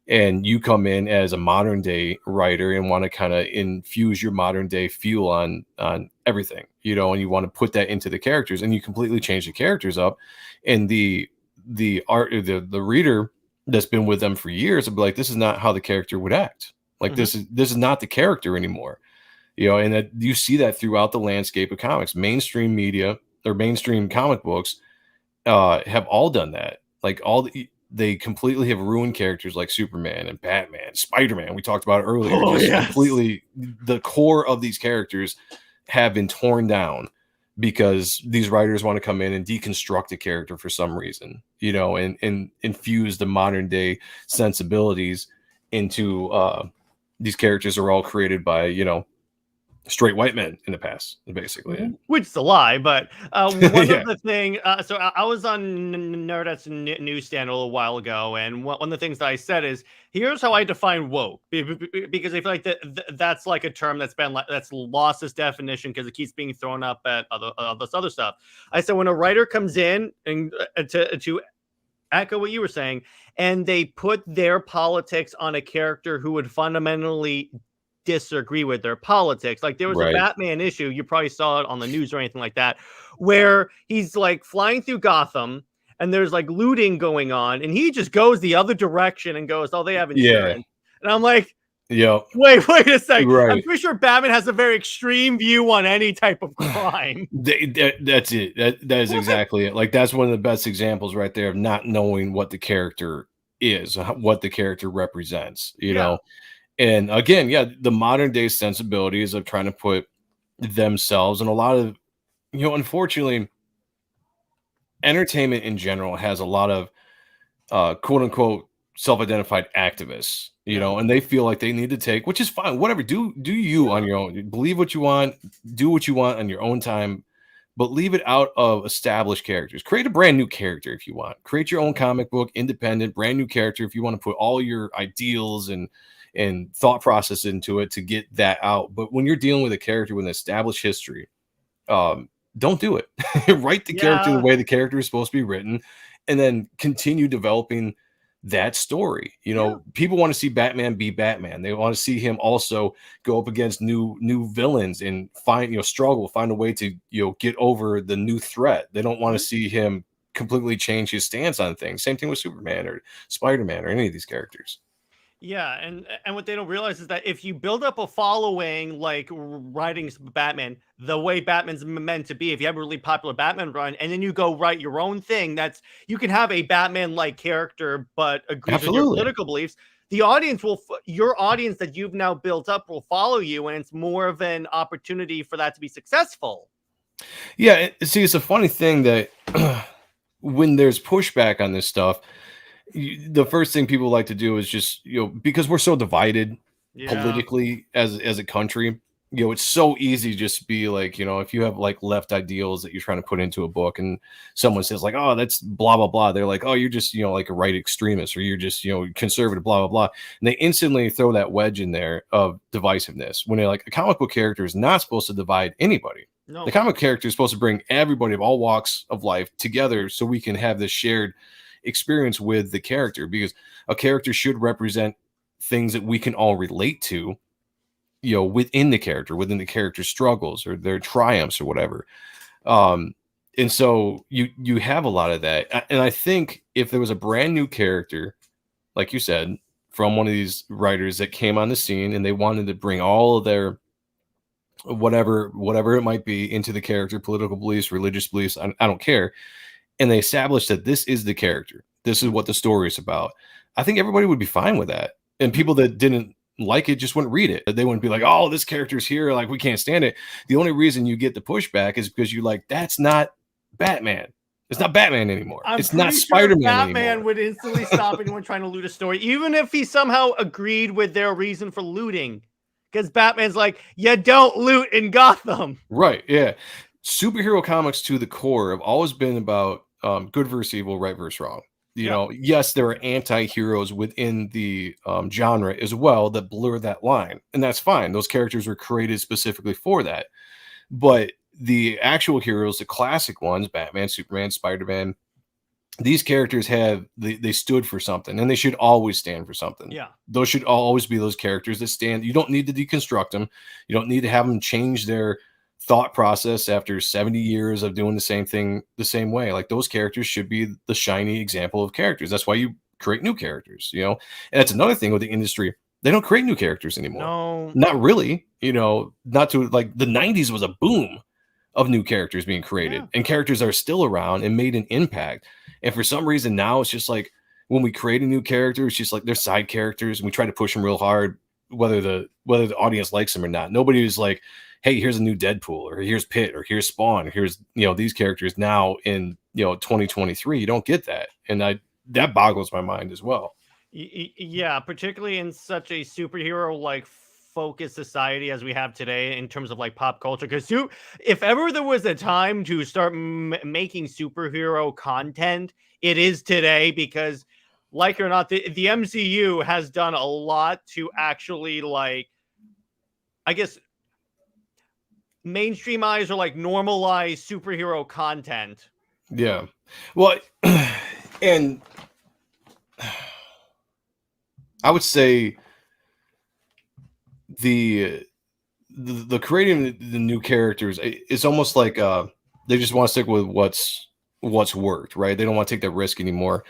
And you come in as a modern day writer and want to kind of infuse your modern day feel on everything, you know, and you want to put that into the characters, and you completely change the characters up. And the reader that's been with them for years will be like, this is not how the character would act. Like this is not the character anymore. You know, and that you see that throughout the landscape of comics. Mainstream media or mainstream comic books have all done that. Like they completely have ruined characters like Superman and Batman, Spider-Man. We talked about it earlier. Oh, Just yes. completely, the core of these characters have been torn down because these writers want to come in and deconstruct a character for some reason, you know, and infuse the modern day sensibilities into these characters are all created by, you know, straight white men in the past, basically. Which is a lie, but one Yeah. of the thing. So I was on Nerdette's newsstand a little while ago, and one of the things that I said is, "Here's how I define woke," because I feel like that's like a term that's been that's lost its definition because it keeps being thrown up at this other stuff. I said when a writer comes in and to echo what you were saying, and they put their politics on a character who would fundamentally disagree with their politics. Like there was a Right. Batman issue, you probably saw it on the news or anything like that, where he's like flying through Gotham and there's like looting going on, and he just goes the other direction and goes, "Oh, they have insurance." And I'm like, Yeah. wait a second. I'm Right. pretty sure Batman has a very extreme view on any type of crime. That's it. That is exactly it. Like that's one of the best examples right there of not knowing what the character is, what the character represents, you know. And again, yeah, the modern day sensibilities of trying to put themselves and a lot of, you know, unfortunately, entertainment in general has a lot of quote unquote self-identified activists, you know, and they feel like they need to take, which is fine, whatever. Do you on your own, believe what you want, do what you want on your own time, but leave it out of established characters. Create a brand new character if you want. Create your own comic book, independent, brand new character if you want to put all your ideals and thought process into it to get that out. But when you're dealing with a character with an established history, don't do it. Write the character the way the character is supposed to be written, and then continue developing that story. You know, people want to see Batman be Batman. They want to see him also go up against new villains and find, you know, struggle, find a way to, you know, get over the new threat. They don't want to see him completely change his stance on things. Same thing with Superman or Spider-Man or any of these characters. Yeah, and what they don't realize is that if you build up a following like writing Batman the way Batman's meant to be, if you have a really popular Batman run and then you go write your own thing, that's you can have a Batman-like character but agrees with your political beliefs. The audience will, your audience that you've now built up will follow you, and it's more of an opportunity for that to be successful. Yeah, see, it's a funny thing that when there's pushback on this stuff, the first thing people like to do is just, you know, because we're so divided politically as a country, you know, it's so easy just to be like, you know, if you have like left ideals that you're trying to put into a book and someone says like, "Oh, that's blah blah blah," they're like, "Oh, you're just, you know, like a right extremist, or you're just, you know, conservative, blah blah blah," and they instantly throw that wedge in there of divisiveness when they're like, a comic book character is not supposed to divide anybody. The comic character is supposed to bring everybody of all walks of life together so we can have this shared experience with the character, because a character should represent things that we can all relate to, you know, within the character's struggles or their triumphs or whatever. And so you have a lot of that. And I think if there was a brand new character, like you said, from one of these writers that came on the scene and they wanted to bring all of their whatever it might be into the character, political beliefs, religious beliefs, I don't care, and they established that this is the character, this is what the story is about, I think everybody would be fine with that. And people that didn't like it just wouldn't read it. They wouldn't be like, "Oh, this character's here, like we can't stand it." The only reason you get the pushback is because you're like, "That's not Batman. It's not Batman anymore. It's not Spider-Man anymore." Batman would instantly stop anyone trying to loot a story, even if he somehow agreed with their reason for looting. Because Batman's like, "You don't loot in Gotham." Right, yeah. Superhero comics to the core have always been about good versus evil, right versus wrong. You know, yes, there are anti-heroes within the genre as well that blur that line, and that's fine. Those characters were created specifically for that. But the actual heroes, the classic ones, Batman, Superman, Spider-Man, these characters they stood for something, and they should always stand for something. Yeah. Those should always be those characters that stand. You don't need to deconstruct them. You don't need to have them change their thought process after 70 years of doing the same thing the same way. Like, those characters should be the shiny example of characters. That's why you create new characters, you know? And that's another thing with the industry. They don't create new characters anymore. No. Not really, you know, not to, like, the 90s was a boom of new characters being created, and characters are still around and made an impact. And for some reason now it's just like, when we create a new character, it's just like they're side characters, and we try to push them real hard, whether the audience likes them or not. Nobody is like, hey, here's a new Deadpool, or here's Pitt, or here's Spawn, or here's these characters now in 2023. You don't get that, and that boggles my mind as well. Yeah, particularly in such a superhero like focused society as we have today in terms of like pop culture. Because if ever there was a time to start making superhero content, it is today. Because, like it or not, the MCU has done a lot to actually, like, I guess, mainstreamize or like normalize superhero content. Yeah, well, and I would say the creating the new characters, it's almost like they just want to stick with what's worked, right? They don't want to take that risk anymore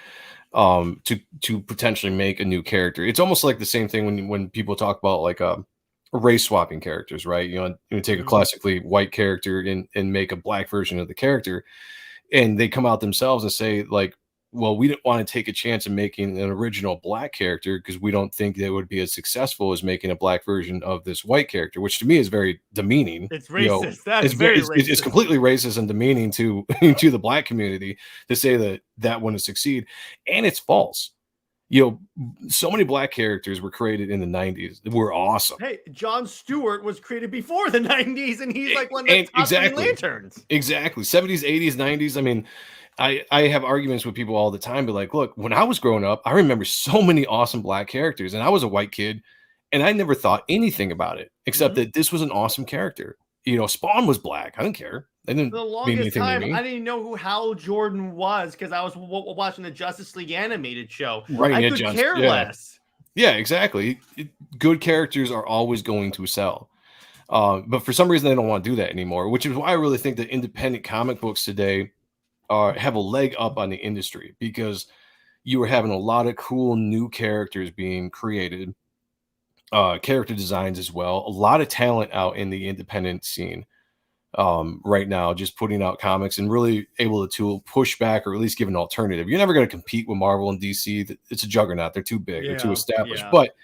to potentially make a new character. It's almost like the same thing when people talk about like race swapping characters, right? You take a classically white character and make a black version of the character, and they come out themselves and say like, well, we didn't want to take a chance of making an original black character because we don't think they would be as successful as making a black version of this white character, which to me is very demeaning. It's racist. That's very racist. It's completely racist and demeaning to to the black community to say that wouldn't succeed, and it's false. So many black characters were created in the 90s that were awesome. Hey, Jon Stewart was created before the 90s, and he's like one of the top Green Lanterns. Exactly. 70s, 80s, 90s. I mean, I have arguments with people all the time, but like, look, when I was growing up, I remember so many awesome black characters, and I was a white kid, and I never thought anything about it, except that this was an awesome character. Spawn was black. I didn't care. They didn't the longest time, I didn't know who Hal Jordan was because I was watching the Justice League animated show. Right, I could care less. Yeah, exactly. Good characters are always going to sell. But for some reason, they don't want to do that anymore, which is why I really think that independent comic books today have a leg up on the industry, because you are having a lot of cool new characters being created, character designs as well. A lot of talent out in the independent scene right now, just putting out comics and really able to push back or at least give an alternative. You're never going to compete with Marvel and DC. It's a juggernaut. They're too big. They're too established. But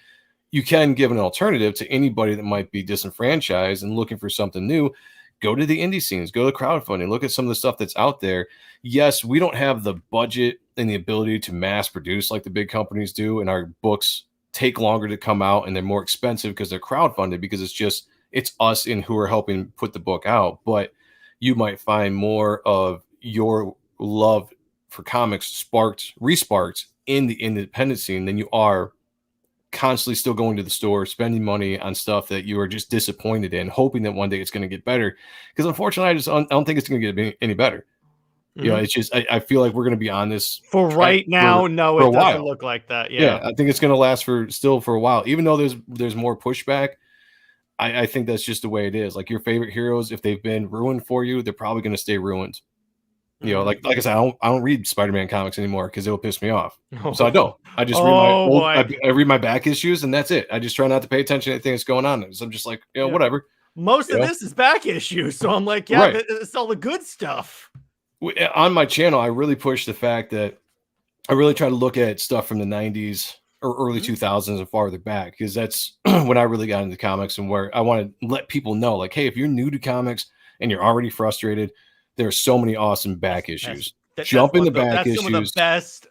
you can give an alternative to anybody that might be disenfranchised and looking for something new. Go to the indie scenes, go to crowdfunding, look at some of the stuff that's out there. Yes, we don't have the budget and the ability to mass produce like the big companies do, and our books take longer to come out and they're more expensive because they're crowdfunded, because it's us and who are helping put the book out. But you might find more of your love for comics re-sparked in the independent scene than you are constantly still going to the store, spending money on stuff that you are just disappointed in, hoping that one day it's going to get better. Because unfortunately, I don't think it's going to get any better. It's just, I feel like we're going to be on this for right now. No, it doesn't look like that. Yeah, I think it's going to last for a while, even though there's more pushback. I think that's just the way it is. Like your favorite heroes, if they've been ruined for you, they're probably going to stay ruined. Like I said, I don't read Spider-Man comics anymore because it will piss me off. So I don't. I just read I read my back issues, and that's it. I just try not to pay attention to anything that's going on. So I'm just like, whatever. Most of this is back issues, so I'm like, it's all the good stuff. On my channel, I really push the fact that I really try to look at stuff from the 90s or early 2000s and farther back, because that's when I really got into comics, and where I want to let people know, like, hey, if you're new to comics and you're already frustrated, there are so many awesome back issues. Jump in the back issues. Some of the best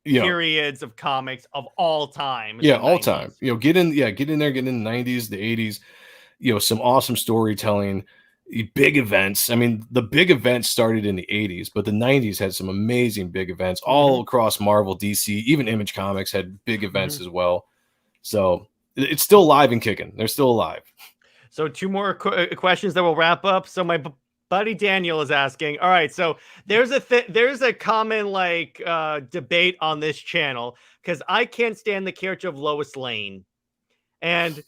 periods of comics of all time. All time. Get in there, get in the 90s, the 80s. Some awesome storytelling, big events. I mean, the big events started in the 80s, but the 90s had some amazing big events all across Marvel, DC, even Image Comics had big events as well. So it's still alive and kicking. They're still alive. So 2 more questions that we'll wrap up. So my buddy Daniel is asking, all right, so there's a common like debate on this channel, because I can't stand the character of Lois Lane. And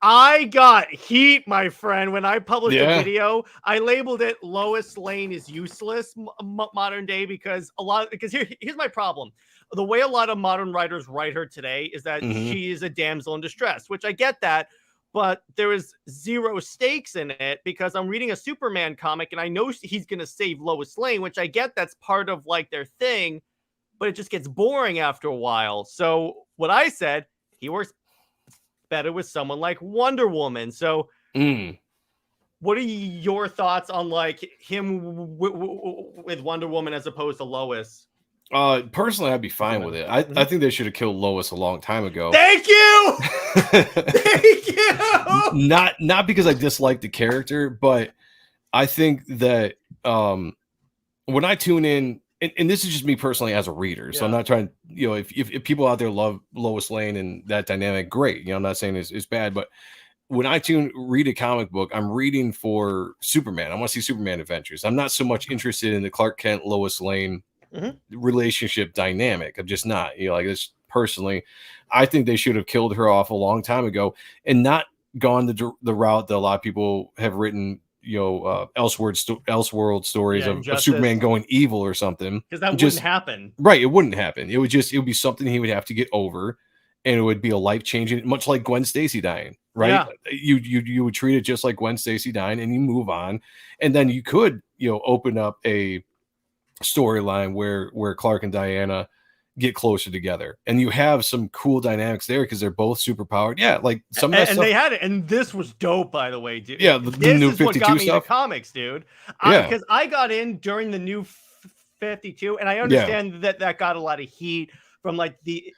I got heat, my friend, when I published a video. I labeled it Lois Lane is useless modern day, because here's my problem. The way a lot of modern writers write her today is that she is a damsel in distress, which I get that, but there is zero stakes in it, because I'm reading a Superman comic and I know he's going to save Lois Lane, which I get that's part of like their thing. but it just gets boring after a while. So what I said, he works better with someone like Wonder Woman. So what are your thoughts on like him with Wonder Woman as opposed to Lois? Personally, I'd be fine with it. I think they should have killed Lois a long time ago. Thank you. Thank you. Not because I dislike the character, but I think that when I tune in, and this is just me personally as a reader, so I'm not trying, you know, if people out there love Lois Lane and that dynamic, great. You know, I'm not saying it's bad, but when I read a comic book, I'm reading for Superman. I want to see Superman adventures. I'm not so much interested in the Clark Kent, Lois Lane relationship dynamic. I'm just not, you know, like this personally. I think they should have killed her off a long time ago and not gone the route that a lot of people have written, you know, Elseworld stories of Superman going evil or something. Because that wouldn't happen. Right. It wouldn't happen. It would be something he would have to get over. And it would be a life-changing, much like Gwen Stacy dying, right? Yeah. You would treat it just like Gwen Stacy dying, and you move on. And then you could, you know, open up a storyline where Clark and Diana get closer together, and you have some cool dynamics there because they're both super powered. Yeah, like some of that stuff. They had it, and this was dope, by the way, dude. Yeah, the new 52 what got me stuff. into comics, dude. Yeah, because I got in during the new 52, and I understand that got a lot of heat from like the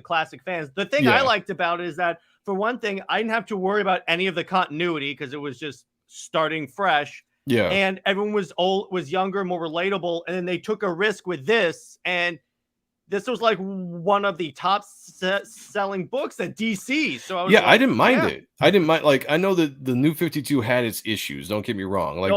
classic fans. The thing I liked about it is that, for one thing, I didn't have to worry about any of the continuity because it was just starting fresh. Yeah, and everyone was younger, more relatable, and then they took a risk with this, and this was like one of the top selling books at DC. So I was I didn't mind it. I didn't mind. Like, I know that the new 52 had its issues. Don't get me wrong. Like,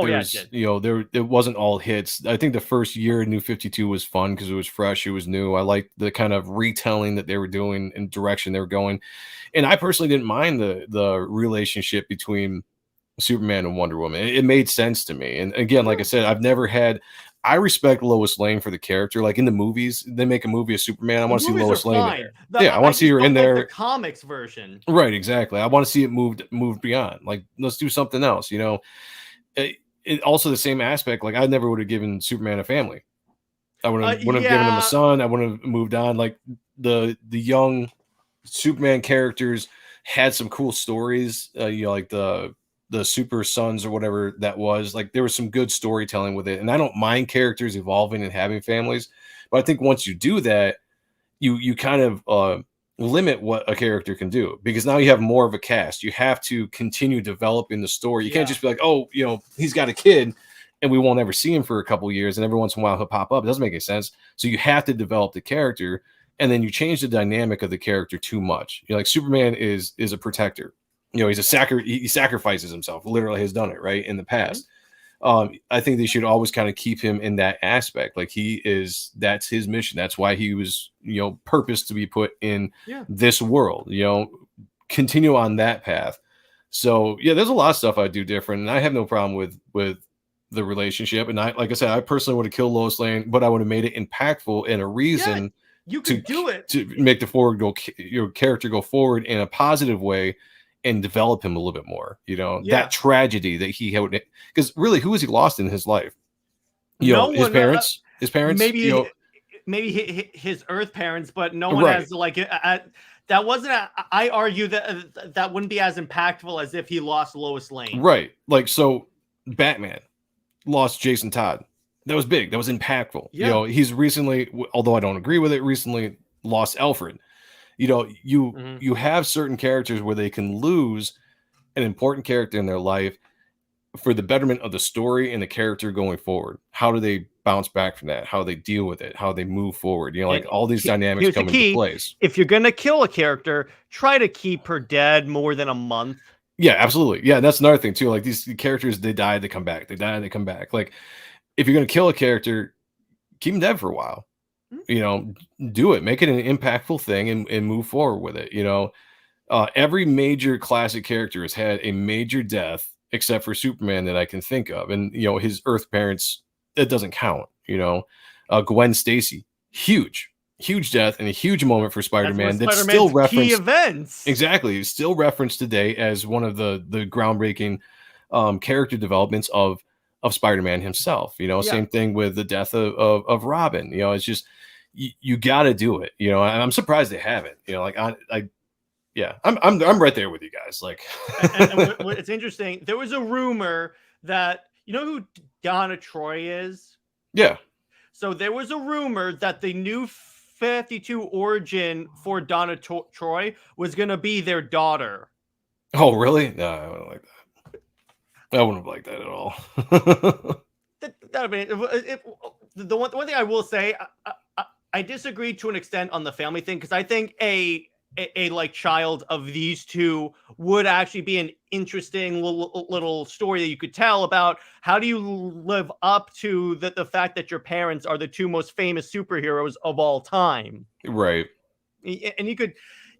you know, it wasn't all hits. I think the first year new 52 was fun because it was fresh. It was new. I liked the kind of retelling that they were doing and direction they were going. And I personally didn't mind the relationship between Superman and Wonder Woman. It made sense to me. And again, like I said, I respect Lois Lane for the character. Like in the movies, they make a movie of Superman. I want to see Lois Lane there. I want to see her in there. The comics version. Right, exactly. I want to see it moved beyond. Like, let's do something else, you know. It also the same aspect. Like, I never would have given Superman a family. I wouldn't have given him a son. I wouldn't have moved on. Like the young Superman characters had some cool stories. You know, like the Super Sons or whatever that was. Like, there was some good storytelling with it, and I don't mind characters evolving and having families, but I think once you do that, you kind of limit what a character can do, because now you have more of a cast. You have to continue developing the story. You can't just be like, oh, you know, he's got a kid and we won't ever see him for a couple of years, and every once in a while he'll pop up. It doesn't make any sense. So you have to develop the character, and then you change the dynamic of the character too much. You know, like Superman is a protector. You know, he sacrifices himself, literally has done it, right, in the past. I think they should always kind of keep him in that aspect. Like, that's his mission. That's why he was, you know, purposed to be put in this world, you know, continue on that path. So yeah, there's a lot of stuff I do different, and I have no problem with the relationship. And like I said, I personally would have killed Lois Lane, but I would have made it impactful and a reason you could do it to make your character go forward in a positive way and develop him a little bit more, you know, that tragedy that he had, because really, who has he lost in his life? You know, his parents, maybe, you know, maybe his Earth parents, but no one has like, that wasn't, I argue that wouldn't be as impactful as if he lost Lois Lane. Right. Like, so Batman lost Jason Todd. That was big. That was impactful. You know, he's recently, although I don't agree with it, recently lost Alfred. You know, you have certain characters where they can lose an important character in their life for the betterment of the story and the character going forward. How do they bounce back from that? How do they deal with it? How do they move forward? You know, like all these dynamics come into place. If you're going to kill a character, try to keep her dead more than a month. Yeah, absolutely. Yeah, that's another thing too. Like, these characters, they die, they come back. They die, they come back. Like, if you're going to kill a character, keep them dead for a while. You know, do it, make it an impactful thing, and move forward with it. You know, every major classic character has had a major death except for Superman that I can think of. And, you know, his Earth parents, it doesn't count. You know, Gwen Stacy, huge death and a huge moment for Spider-Man. That's still referenced. Key events. Exactly. It's still referenced today as one of the groundbreaking character developments of Spider-Man himself. You know, same thing with the death of Robin. You know, it's just, you got to do it, you know. And I'm surprised they haven't, you know. Like I'm right there with you guys. Like, it's interesting. There was a rumor that you know who Donna Troy is. Yeah. So there was a rumor that the new 52 origin for Donna Troy was going to be their daughter. Oh, really? No, I wouldn't like that. I wouldn't have liked that at all. That the one thing I will say, I disagree to an extent on the family thing, because I think a like child of these two would actually be an interesting little story that you could tell about how do you live up to the fact that your parents are the two most famous superheroes of all time. Right. And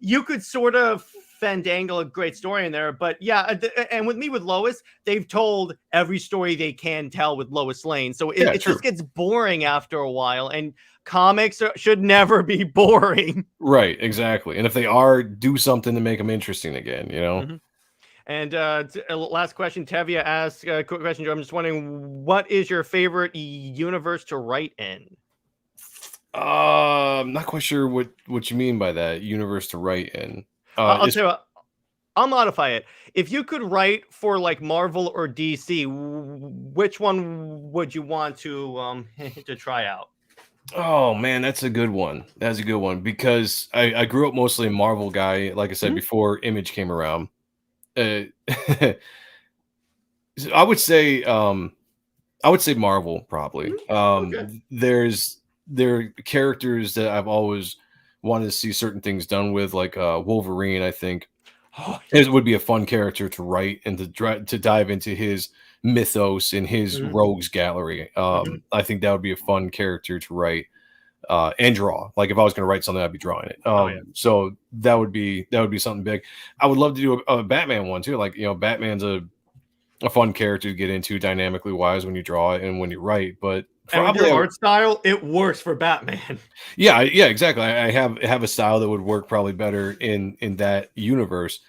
you could sort of fandangle a great story in there, but yeah, and with Lois, they've told every story they can tell with Lois Lane, so it just gets boring after a while, and comics should never be boring. Right, exactly. And if they are, do something to make them interesting again, you know. Mm-hmm. And last question, Tevia asks a quick question, Joe. I'm just wondering, what is your favorite universe to write in? I'm not quite sure what you mean by that, universe to write in. I'll tell you what, I'll modify it. If you could write for like Marvel or DC, which one would you want to try out? Oh man, that's a good one. That's a good one, because I grew up mostly a Marvel guy, like I said, before Image came around. I would say Marvel probably. Okay. There are characters that I've always wanted to see certain things done with, like Wolverine. I think it would be a fun character to write and to dive into his mythos and his rogues gallery. I think that would be a fun character to write and draw. Like if I was going to write something, I'd be drawing it. So that would be something big. I would love to do a Batman one too. Like, you know, Batman's a fun character to get into dynamically wise when you draw it and when you write, but probably art style, it works for Batman. Yeah, exactly. I have a style that would work probably better in that universe.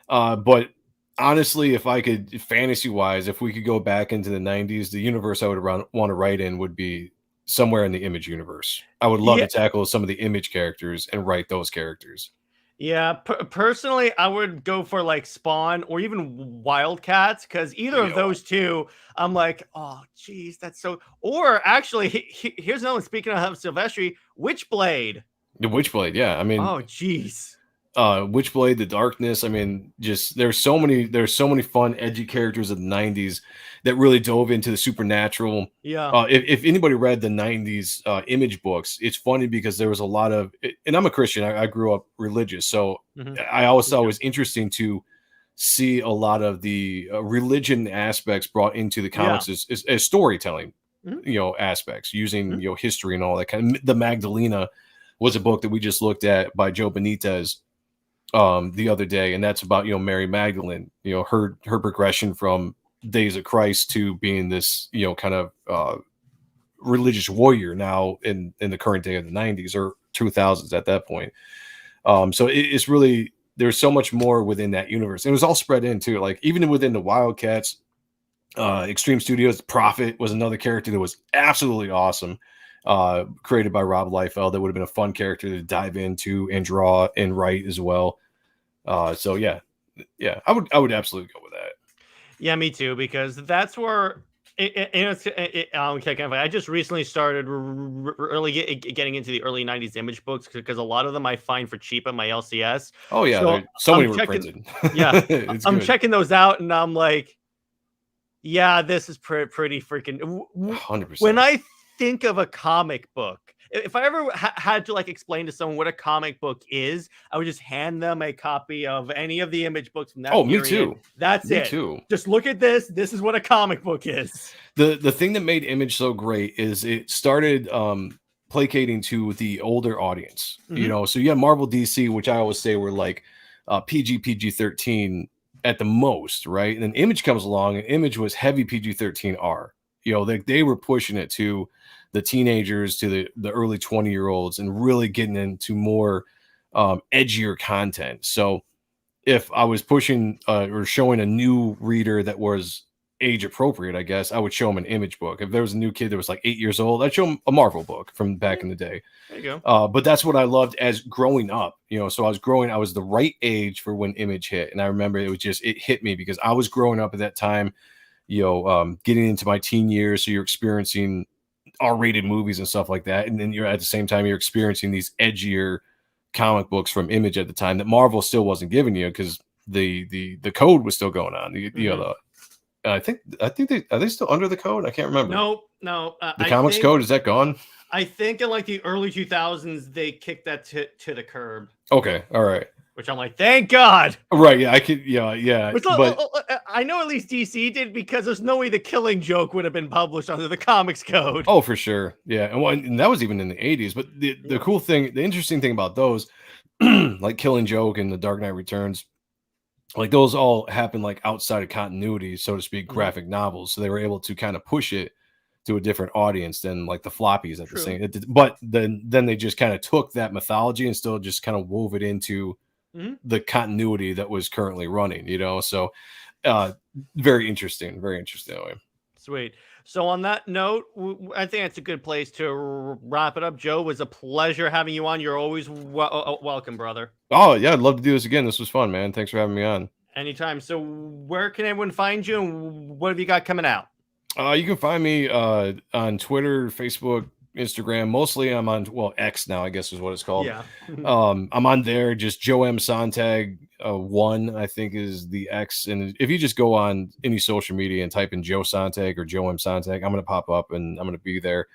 But honestly, if I could, fantasy wise, if we could go back into the 90s, the universe I would want to write in would be somewhere in the Image universe. I would love to tackle some of the Image characters and write those characters. Yeah, personally, I would go for like Spawn or even Wildcats, because either of those two, I'm like, oh, geez, that's so. Or actually, here's another one. Speaking of Silvestri, Witchblade. The Witchblade, yeah. I mean, oh, geez. Witchblade, the Darkness. I mean, just there's so many fun, edgy characters of the 90s that really dove into the supernatural. Yeah. If anybody read the 90s Image books, it's funny because there was a lot of, and I'm a Christian, I grew up religious, so I always thought it was interesting to see a lot of the religion aspects brought into the comics as storytelling, you know, aspects using you know, history and all that kind of. The Magdalena was a book that we just looked at by Joe Benitez the other day, and that's about, you know, Mary Magdalene, you know, her progression from Days of Christ to being this, you know, kind of religious warrior now in the current day of the 90s or 2000s at that point. So it's really, there's so much more within that universe. It was all spread into, like, even within the Wildcats, Extreme Studios, Prophet was another character that was absolutely awesome. Created by Rob Liefeld. That would have been a fun character to dive into and draw and write as well. So yeah, I would absolutely go with that. Yeah, me too, because that's where I just recently started really getting into the early 90s Image books, because a lot of them I find for cheap at my LCS. Oh yeah, so many were printed. Yeah, I'm checking those out, and I'm like, yeah, this is pretty freaking 100%. When I think of a comic book, if I ever had to like explain to someone what a comic book is, I would just hand them a copy of any of the Image books from that period. Me too. That's it. Me too. Just look at this. This is what a comic book is. The thing that made Image so great is it started placating to the older audience. You know, so you have Marvel, DC, which I always say were like PG-13 at the most, right? And then Image comes along, and Image was heavy PG-13R. You know, they were pushing it to the teenagers, to the early 20-year-olds, and really getting into more edgier content. So if I was pushing or showing a new reader that was age appropriate, I guess, I would show them an Image book. If there was a new kid that was like 8 years old, I'd show them a Marvel book from back in the day. There you go. But that's what I loved as growing up, so I was the right age for when Image hit. And I remember it hit me because I was growing up at that time, getting into my teen years. So you're experiencing R-rated movies and stuff like that. And then you're at the same time, you're experiencing these edgier comic books from Image at the time that Marvel still wasn't giving you because the code was still going on. I think are they still under the code? I can't remember. No. The comics code, is that gone? I think in like the early 2000s, they kicked that to the curb. Okay. All right. Which I'm like, thank God. Right. Yeah. I could. Yeah. But I know at least DC did, because there's no way the Killing Joke would have been published under the comics code. Oh, for sure. Yeah. And that was even in the 80s. But the cool thing, the interesting thing about those, like Killing Joke and The Dark Knight Returns, like those all happened like outside of continuity, so to speak, graphic novels. So they were able to kind of push it to a different audience than like the floppies at the same. But then they just kind of took that mythology and still just kind of wove it into the continuity that was currently running. So very interesting. Sweet. So on that note, I think that's a good place to wrap it up. Joe, it was a pleasure having you on. You're always welcome, brother. Oh, yeah. I'd love to do this again. This was fun, man. Thanks for having me on. Anytime. So where can everyone find you, and what have you got coming out? You can find me on Twitter, Facebook, Instagram. Mostly I'm on, X now, I guess is what it's called. Yeah. I'm on there. Just Joe M Sonntag 1, I think, is the X. And if you just go on any social media and type in Joe Sonntag or Joe M Sonntag, I'm going to pop up and I'm going to be there.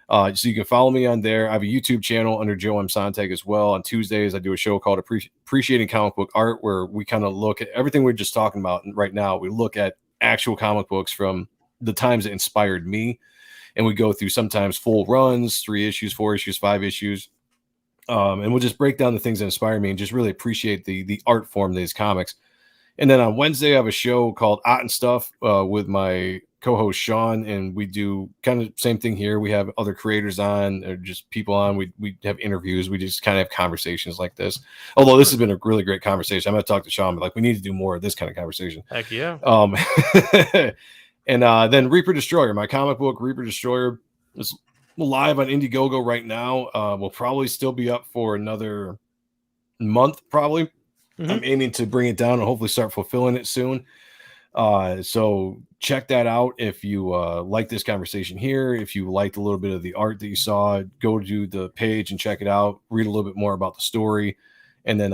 So you can follow me on there. I have a YouTube channel under Joe M Sonntag as well. On Tuesdays, I do a show called Appreciating Comic Book Art, where we kind of look at everything we're just talking about right now. We look at actual comic books from the times that inspired me. And we go through sometimes full runs, 3 issues, 4 issues, 5 issues. And we'll just break down the things that inspire me and just really appreciate the art form of these comics. And then on Wednesday, I have a show called Art and Stuff with my co-host Sean, and we do kind of same thing here. We have other creators on, or just people on. We have interviews. We just kind of have conversations like this. Although this has been a really great conversation. I'm going to talk to Sean, but like we need to do more of this kind of conversation. Heck yeah. And then Reaper Destroyer, my comic book Reaper Destroyer, is live on Indiegogo right now. We'll probably still be up for another month, probably. I'm aiming to bring it down and hopefully start fulfilling it soon. So check that out. If you like this conversation here, if you liked a little bit of the art that you saw, go to the page and check it out. Read a little bit more about the story, and then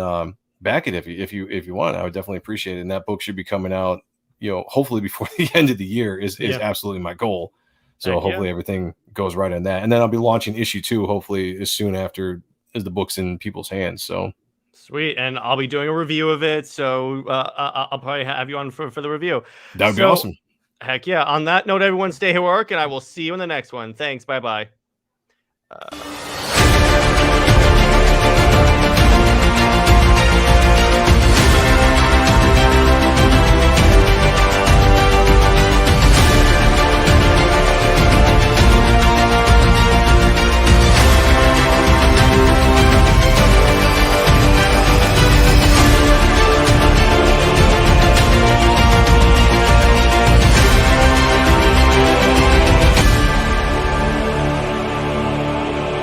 back it if you want. I would definitely appreciate it. And that book should be coming out, hopefully before the end of the year is absolutely my goal. So hopefully everything goes right on that. And then I'll be launching issue 2, hopefully as soon after as the book's in people's hands. So sweet. And I'll be doing a review of it. So I'll probably have you on for the review. That would be awesome. Heck yeah. On that note, everyone stay heroic, and I will see you in the next one. Thanks. Bye-bye.